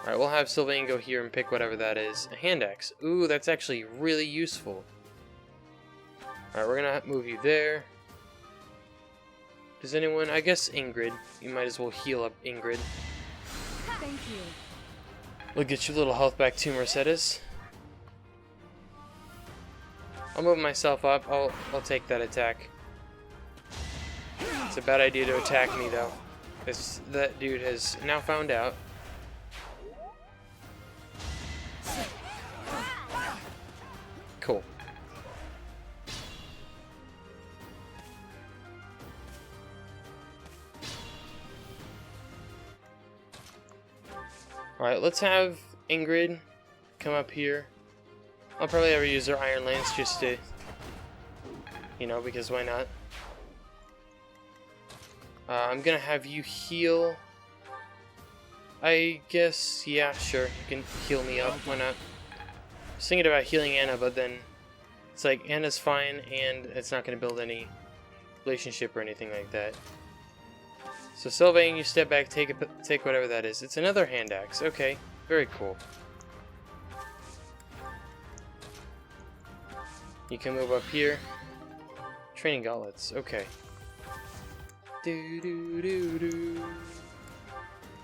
Alright, we'll have Sylvain go here and pick whatever that is. A hand axe. Ooh, that's actually really useful. Alright, we're gonna move you there. Does anyone... I guess Ingrid. You might as well heal up Ingrid. Thank you. We'll get your little health back too, Mercedes. I'll move myself up. I'll take that attack. It's a bad idea to attack me, though. That dude has now found out. Cool. Alright, let's have Ingrid come up here. I'll probably ever use her Iron Lance just to, you know, because why not? I'm gonna have you heal. I guess, yeah, sure. You can heal me up. Why not? I was thinking about healing Anna, but then it's like Anna's fine, and it's not gonna build any relationship or anything like that. So Sylvain, you step back, take whatever that is. It's another hand axe. Okay, very cool. You can move up here. Training gauntlets. Okay.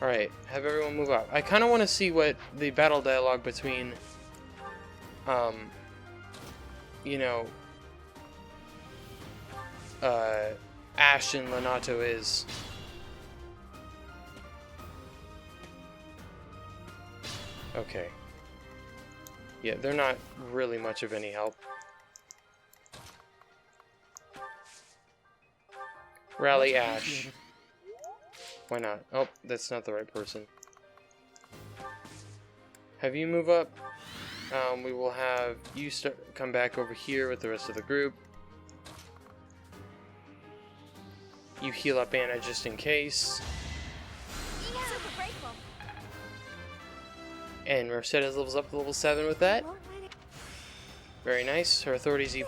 Alright, have everyone move up. I kind of want to see what the battle dialogue between, you know, Ash and Lonato is. Okay. Yeah, they're not really much of any help. Rally Ash. Why not? Oh, that's not the right person. Have you move up? We will have you come back over here with the rest of the group. You heal up Anna just in case. And Mercedes levels up to level 7 with that. Very nice. Her authority's E+.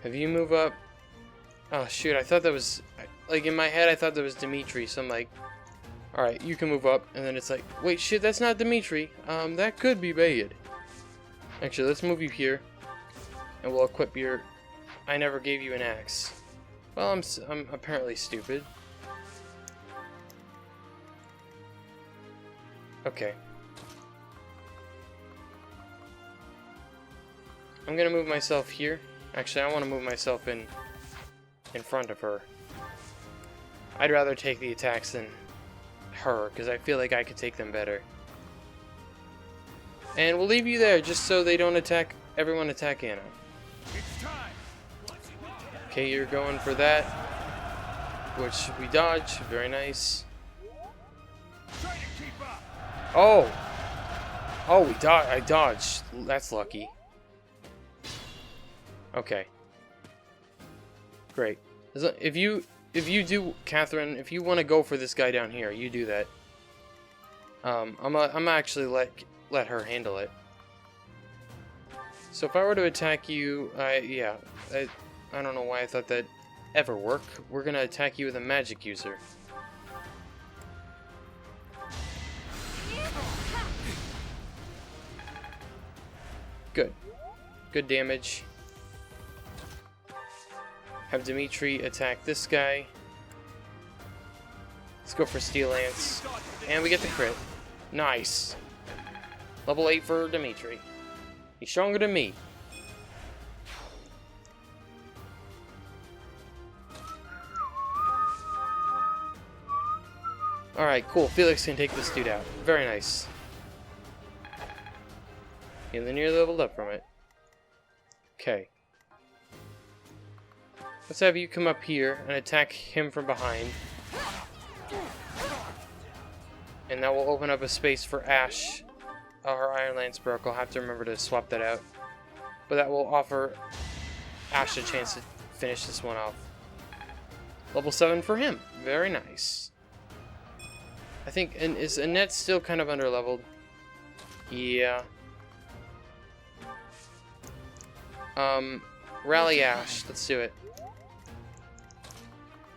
Have you move up? Oh shoot, I thought that was... Like in my head I thought that was Dimitri, so I'm like... Alright, you can move up. And then it's like, wait shit, that's not Dimitri. That could be bad. Actually, let's move you here. And we'll equip your... I never gave you an axe. Well, I'm apparently stupid. Okay. I'm gonna move myself here. Actually, I want to move myself in front of her. I'd rather take the attacks than her, because I feel like I could take them better. And we'll leave you there, just so they don't attack... Everyone attack Anna. Okay, you're going for that. Which we dodge. Very nice. Oh! Oh, I dodged. That's lucky. Okay. Great. If you do, Catherine, if you want to go for this guy down here, you do that. I'm actually let her handle it. So if I were to attack you, yeah, I don't know why I thought that ever work. We're gonna attack you with a magic user. Good. Good damage. Have Dimitri attack this guy. Let's go for Steel Lance. And we get the crit. Nice. Level 8 for Dimitri. He's stronger than me. Alright, cool. Felix can take this dude out. Very nice. And then you're leveled up from it. Okay. Let's have you come up here and attack him from behind. And that will open up a space for Ash. Her Iron Lance broke. I'll have to remember to swap that out. But that will offer Ash a chance to finish this one off. Level 7 for him. Very nice. I think, and is Annette still kind of underleveled? Yeah. Rally Ash. Let's do it.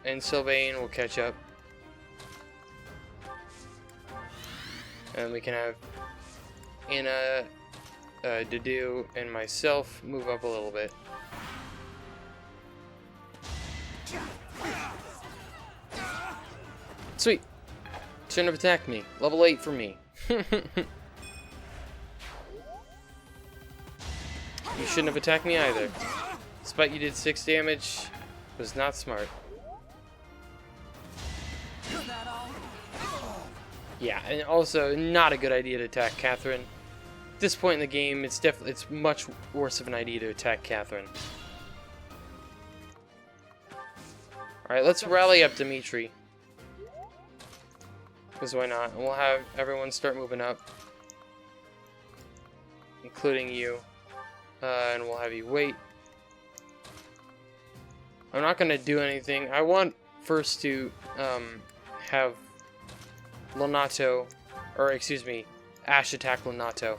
And Sylvain will catch up. And we can have Anna, Dudu, and myself move up a little bit. Sweet. Shouldn't have attacked me. Level 8 for me. You shouldn't have attacked me either. Despite you did 6 damage, was not smart. Yeah, and also not a good idea to attack Catherine. At this point in the game, it's much worse of an idea to attack Catherine. Alright, let's rally up Dimitri. Because why not? And we'll have everyone start moving up. Including you. And we'll have you wait. I'm not going to do anything. I want first to have Lonato, or excuse me, Ash attack Lonato.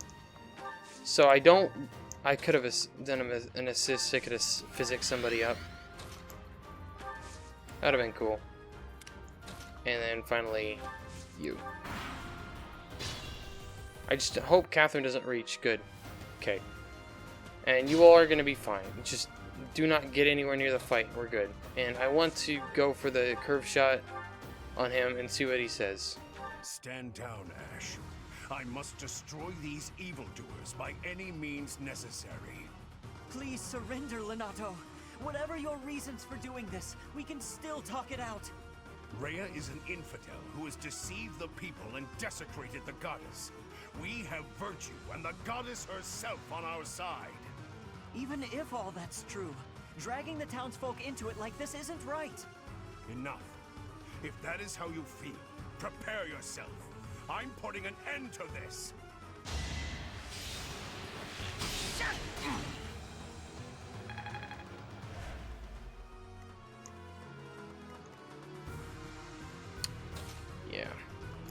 So I could have done an assist, I could have physics somebody up. That would have been cool. And then finally, you. I just hope Catherine doesn't reach. Good. Okay. And you all are going to be fine. Just do not get anywhere near the fight. We're good. And I want to go for the curve shot on him and see what he says. Stand down, Ash. I must destroy these evildoers by any means necessary. Please surrender, Lonato. Whatever your reasons for doing this, we can still talk it out. Rhea is an infidel who has deceived the people and desecrated the goddess. We have virtue and the goddess herself on our side. Even if all that's true, dragging the townsfolk into it like this isn't right. Enough. If that is how you feel, prepare yourself. I'm putting an end to this. Yeah.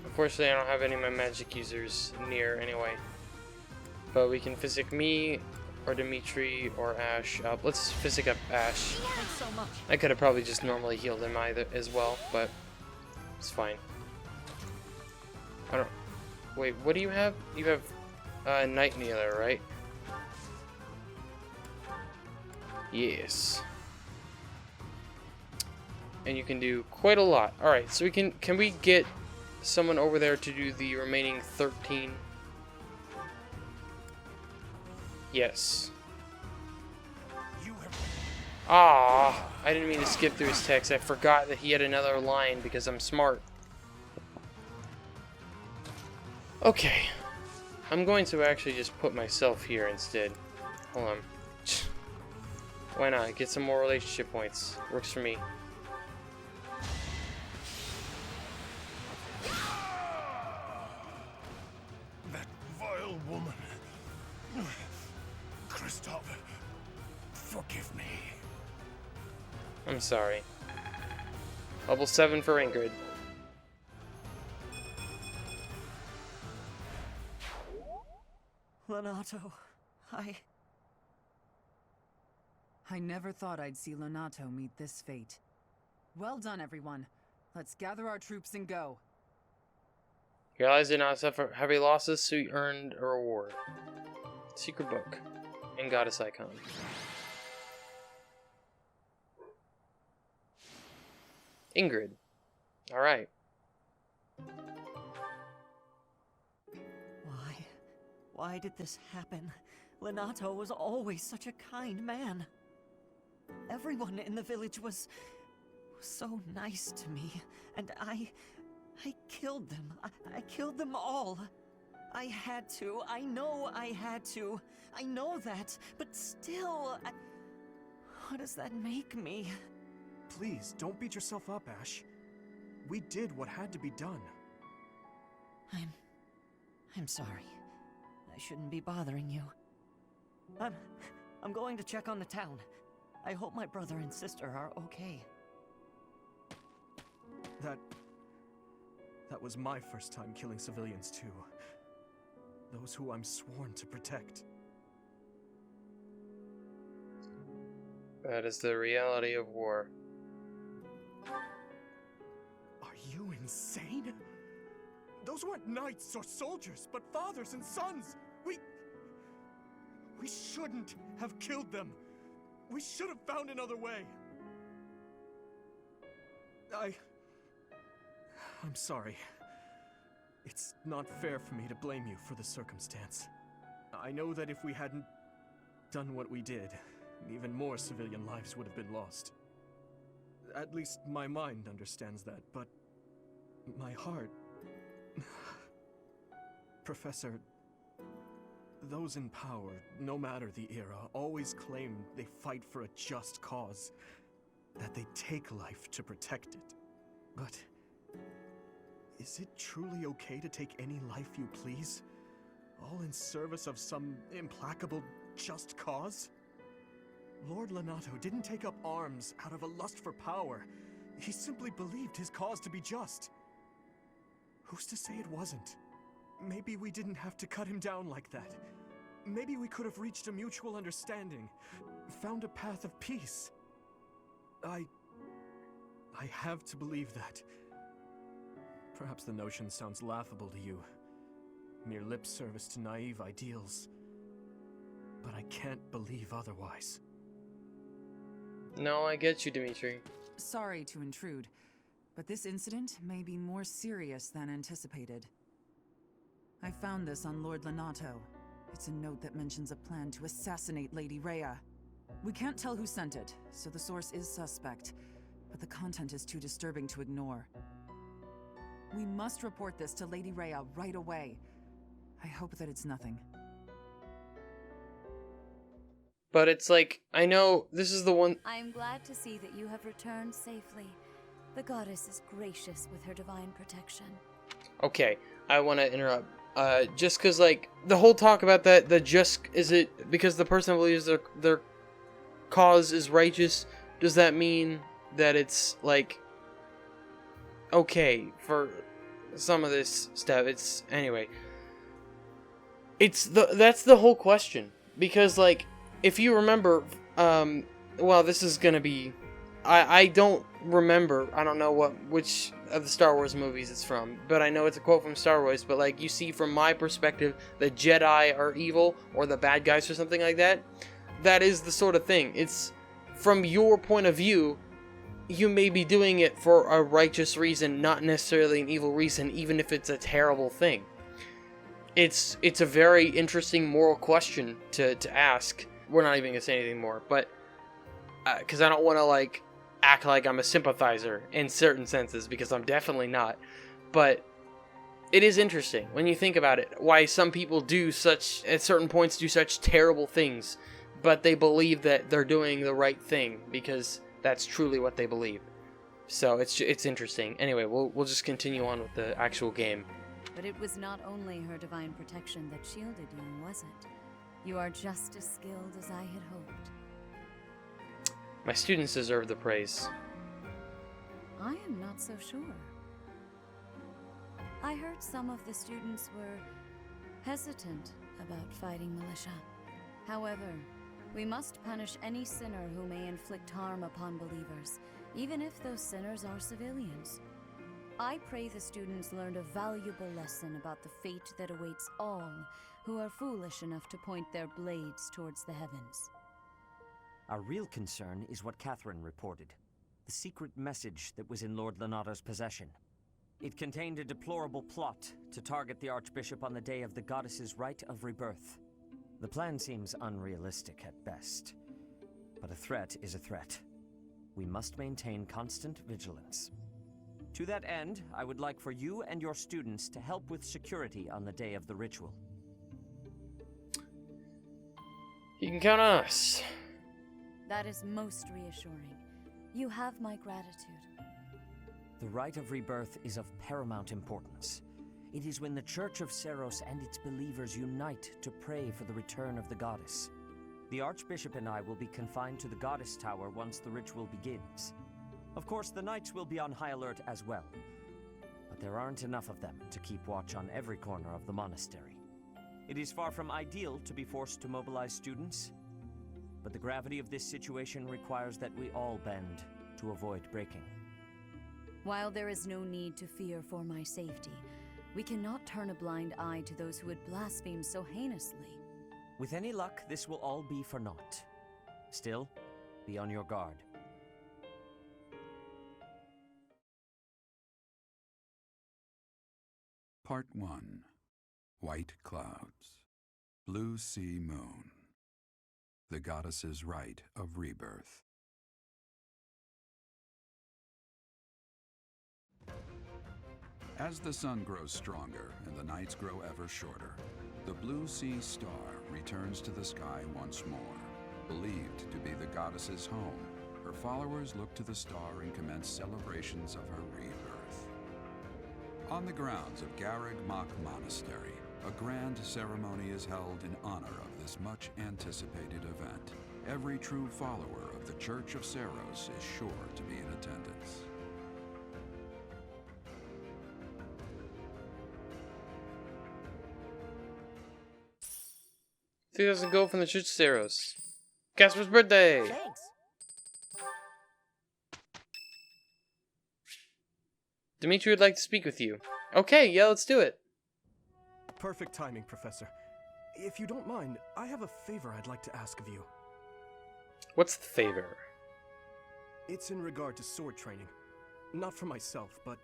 Unfortunately, I don't have any of my magic users near anyway. But we can physic me, or Dimitri, or Ash up. Let's physic up Ash. Thanks so much. I could have probably just normally healed him either as well, but it's fine. I don't. Wait, what do you have? You have Night Kneeler, right? Yes. And you can do quite a lot. All right, so can we get someone over there to do the remaining 13? Yes. Ah, I didn't mean to skip through his text. I forgot that he had another line because I'm smart. Okay. I'm going to actually just put myself here instead. Hold on. Why not? Get some more relationship points. Works for me. That vile woman. Christoph, forgive me. I'm sorry. Level 7 for Ingrid. Lonato, I never thought I'd see Lonato meet this fate. Well done, everyone. Let's gather our troops and go. Your allies did not suffer heavy losses, so you earned a reward. Secret book and goddess icon. Ingrid. Alright. Why did this happen? Lonato was always such a kind man. Everyone in the village was so nice to me, and I killed them. I killed them all. I had to. I know I had to. I know that, but still, what does that make me? Please, don't beat yourself up, Ash. We did what had to be done. I'm sorry. I shouldn't be bothering you. I'm going to check on the town. I hope my brother and sister are okay. That was my first time killing civilians too. Those who I'm sworn to protect. That is the reality of war. Are you insane? Those weren't knights or soldiers, but fathers and sons. We shouldn't have killed them. We should have found another way. I'm sorry. It's not fair for me to blame you for the circumstance. I know that if we hadn't done what we did, even more civilian lives would have been lost. At least my mind understands that, but my heart... Professor, those in power, no matter the era, always claim they fight for a just cause, that they take life to protect it. But is it truly okay to take any life you please, all in service of some implacable just cause? Lord Lonato didn't take up arms out of a lust for power. He simply believed his cause to be just. Who's to say it wasn't? Maybe we didn't have to cut him down like that. Maybe we could have reached a mutual understanding, found a path of peace. I have to believe that. Perhaps the notion sounds laughable to you. Mere lip service to naive ideals. But I can't believe otherwise. No, I get you, Dimitri. Sorry to intrude, but this incident may be more serious than anticipated. I found this on Lord Lonato. It's a note that mentions a plan to assassinate Lady Rhea. We can't tell who sent it, so the source is suspect, but the content is too disturbing to ignore. We must report this to Lady Rhea right away. I hope that it's nothing. But it's like, I know this is the one... I am glad to see that you have returned safely. The goddess is gracious with her divine protection. Okay, I want to interrupt. Just because, like, the whole talk about that, is it because the person believes their cause is righteous, does that mean that it's, like, okay for some of this stuff? It's, anyway. That's the whole question. Because, like, if you remember, well, this is gonna be, I don't remember, I don't know which of the Star Wars movies it's from, but I know it's a quote from Star Wars, but like, you see from my perspective, the Jedi are evil, or the bad guys or something like that. That is the sort of thing. It's, from your point of view, you may be doing it for a righteous reason, not necessarily an evil reason, even if it's a terrible thing. It's a very interesting moral question to ask. We're not even gonna say anything more, but because I don't want to like act like I'm a sympathizer in certain senses, because I'm definitely not. But it is interesting when you think about it, why some people do such, at certain points, do such terrible things, but they believe that they're doing the right thing because that's truly what they believe. So it's interesting. Anyway, we'll just continue on with the actual game. But it was not only her divine protection that shielded you, was it? You are just as skilled as I had hoped. My students deserve the praise. I am not so sure. I heard some of the students were hesitant about fighting militia. However, we must punish any sinner who may inflict harm upon believers, even if those sinners are civilians. I pray the students learned a valuable lesson about the fate that awaits all who are foolish enough to point their blades towards the heavens. Our real concern is what Catherine reported. The secret message that was in Lord Lonato's possession. It contained a deplorable plot to target the Archbishop on the day of the goddess's rite of rebirth. The plan seems unrealistic at best, but a threat is a threat. We must maintain constant vigilance. To that end, I would like for you and your students to help with security on the day of the ritual. You can count on us. That is most reassuring. You have my gratitude. The rite of rebirth is of paramount importance. It is when the Church of Seros and its believers unite to pray for the return of the goddess. The Archbishop and I will be confined to the Goddess Tower once the ritual begins. Of course, the knights will be on high alert as well, but there aren't enough of them to keep watch on every corner of the monastery. It is far from ideal to be forced to mobilize students, but the gravity of this situation requires that we all bend to avoid breaking. While there is no need to fear for my safety, we cannot turn a blind eye to those who would blaspheme so heinously. With any luck, this will all be for naught. Still, be on your guard. Part 1. White Clouds. Blue Sea Moon. The Goddess's Rite of Rebirth. As the sun grows stronger and the nights grow ever shorter, the Blue Sea Star returns to the sky once more. Believed to be the goddess's home, her followers look to the star and commence celebrations of her rebirth. On the grounds of Garreg Mach Monastery, a grand ceremony is held in honor of this much-anticipated event. Every true follower of the Church of Seros is sure to be in attendance. $3,000 from the Church of Seros. Casper's birthday! Thanks. Dimitri would like to speak with you. Okay, yeah, let's do it. Perfect timing, Professor. If you don't mind, I have a favor I'd like to ask of you. What's the favor? It's in regard to sword training. Not for myself, but,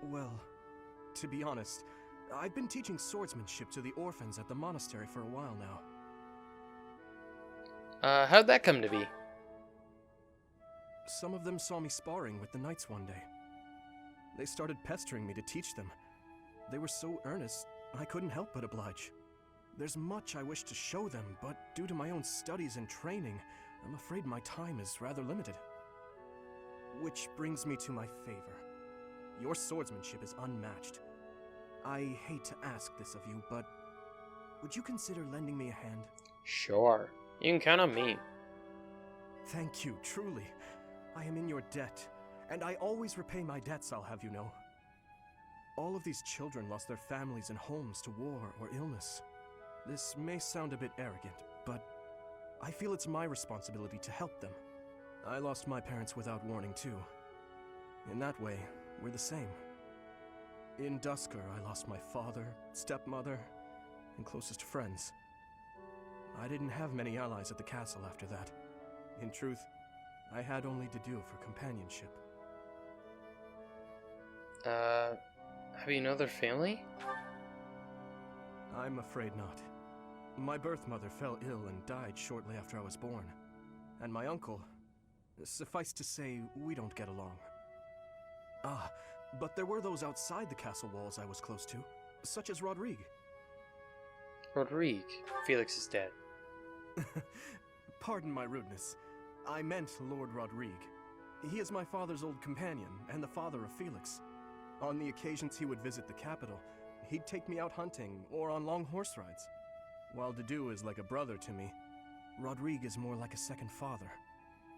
well, to be honest, I've been teaching swordsmanship to the orphans at the monastery for a while now. How'd that come to be? Some of them saw me sparring with the knights one day. They started pestering me to teach them. They were so earnest, I couldn't help but oblige. There's much I wish to show them, but due to my own studies and training, I'm afraid my time is rather limited. Which brings me to my favor. Your swordsmanship is unmatched. I hate to ask this of you, but would you consider lending me a hand? Sure. You can count on me. Thank you, truly. I am in your debt, and I always repay my debts, I'll have you know. All of these children lost their families and homes to war or illness. This may sound a bit arrogant, but I feel it's my responsibility to help them. I lost my parents without warning, too. In that way, we're the same. In Dusker, I lost my father, stepmother, and closest friends. I didn't have many allies at the castle after that. In truth, I had only to do for companionship. Have you know their family? I'm afraid not. My birth mother fell ill and died shortly after I was born. And my uncle, suffice to say, we don't get along. Ah, but there were those outside the castle walls I was close to, such as Rodrigue. Rodrigue? Felix is dead. Pardon my rudeness. I meant Lord Rodrigue. He is my father's old companion, and the father of Felix. On the occasions he would visit the capital, he'd take me out hunting, or on long horse rides. While Dedu is like a brother to me, Rodrigue is more like a second father.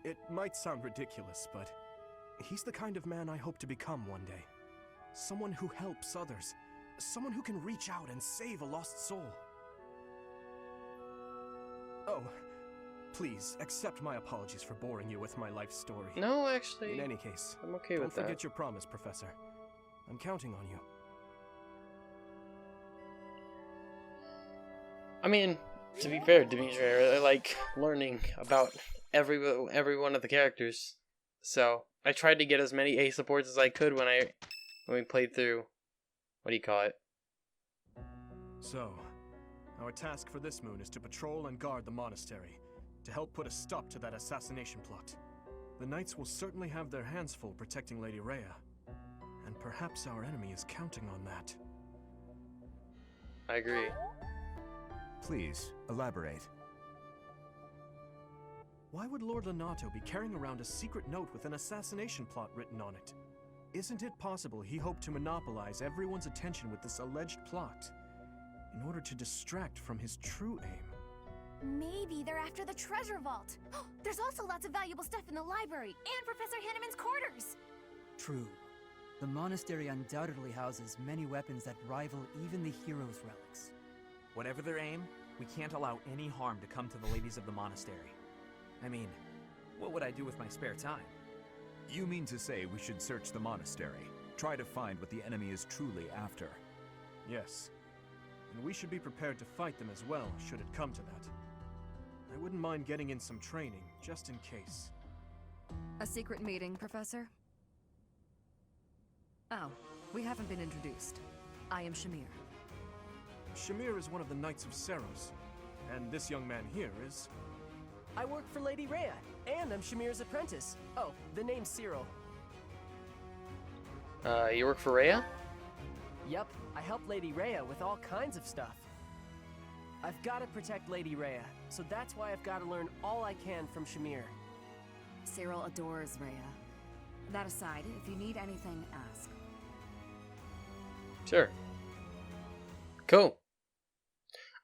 It might sound ridiculous, but he's the kind of man I hope to become one day. Someone who helps others. Someone who can reach out and save a lost soul. Oh, please, accept my apologies for boring you with my life story. No, actually, in any case, I'm okay with that. Don't forget your promise, Professor. I'm counting on you. I mean, to be fair, Dimitri, I really like learning about every one of the characters. So I tried to get as many A supports as I could when we played through. What do you call it? So, our task for this moon is to patrol and guard the monastery, to help put a stop to that assassination plot. The knights will certainly have their hands full protecting Lady Rhea, and perhaps our enemy is counting on that. I agree. Please, elaborate. Why would Lord Lonato be carrying around a secret note with an assassination plot written on it? Isn't it possible he hoped to monopolize everyone's attention with this alleged plot, in order to distract from his true aim? Maybe they're after the treasure vault. There's also lots of valuable stuff in the library and Professor Hanneman's quarters. True. The monastery undoubtedly houses many weapons that rival even the hero's relics. Whatever their aim, we can't allow any harm to come to the ladies of the monastery. I mean, what would I do with my spare time? You mean to say we should search the monastery, try to find what the enemy is truly after? Yes. And we should be prepared to fight them as well, should it come to that. I wouldn't mind getting in some training, just in case. A secret meeting, Professor? Oh, we haven't been introduced. I am Shamir. Shamir is one of the Knights of Seros, and this young man here is... I work for Lady Rhea, and I'm Shamir's apprentice. Oh, the name's Cyril. You work for Rhea? Yep, I help Lady Rhea with all kinds of stuff. I've got to protect Lady Rhea, so that's why I've got to learn all I can from Shamir. Cyril adores Rhea. That aside, if you need anything, ask. Sure. Cool.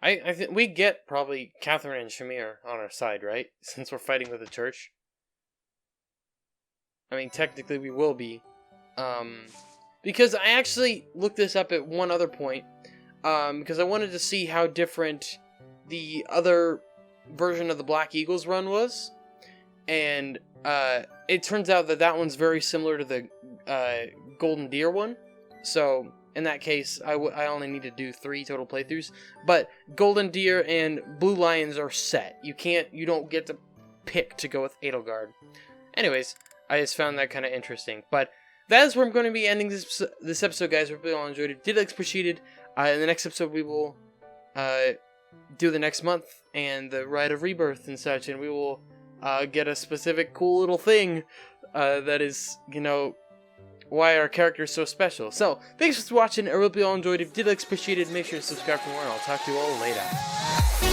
I think we get probably Catherine and Shamir on our side, right? Since we're fighting with the church. I mean, technically we will be. Because I actually looked this up at one other point. Because I wanted to see how different the other version of the Black Eagles run was. And it turns out that one's very similar to the Golden Deer one. So... in that case, I only need to do 3 total playthroughs. But Golden Deer and Blue Lions are set. You don't get to pick to go with Edelgard. Anyways, I just found that kind of interesting. But that is where I'm going to be ending this episode, guys. Hope you all enjoyed it. Did appreciate it. In the next episode, we will do the next month and the Rite of Rebirth and such, and we will get a specific cool little thing that is, why our character is so special. So, thanks for watching. I hope you all enjoyed. If you did, appreciate it. Make sure to subscribe for more, and I'll talk to you all later.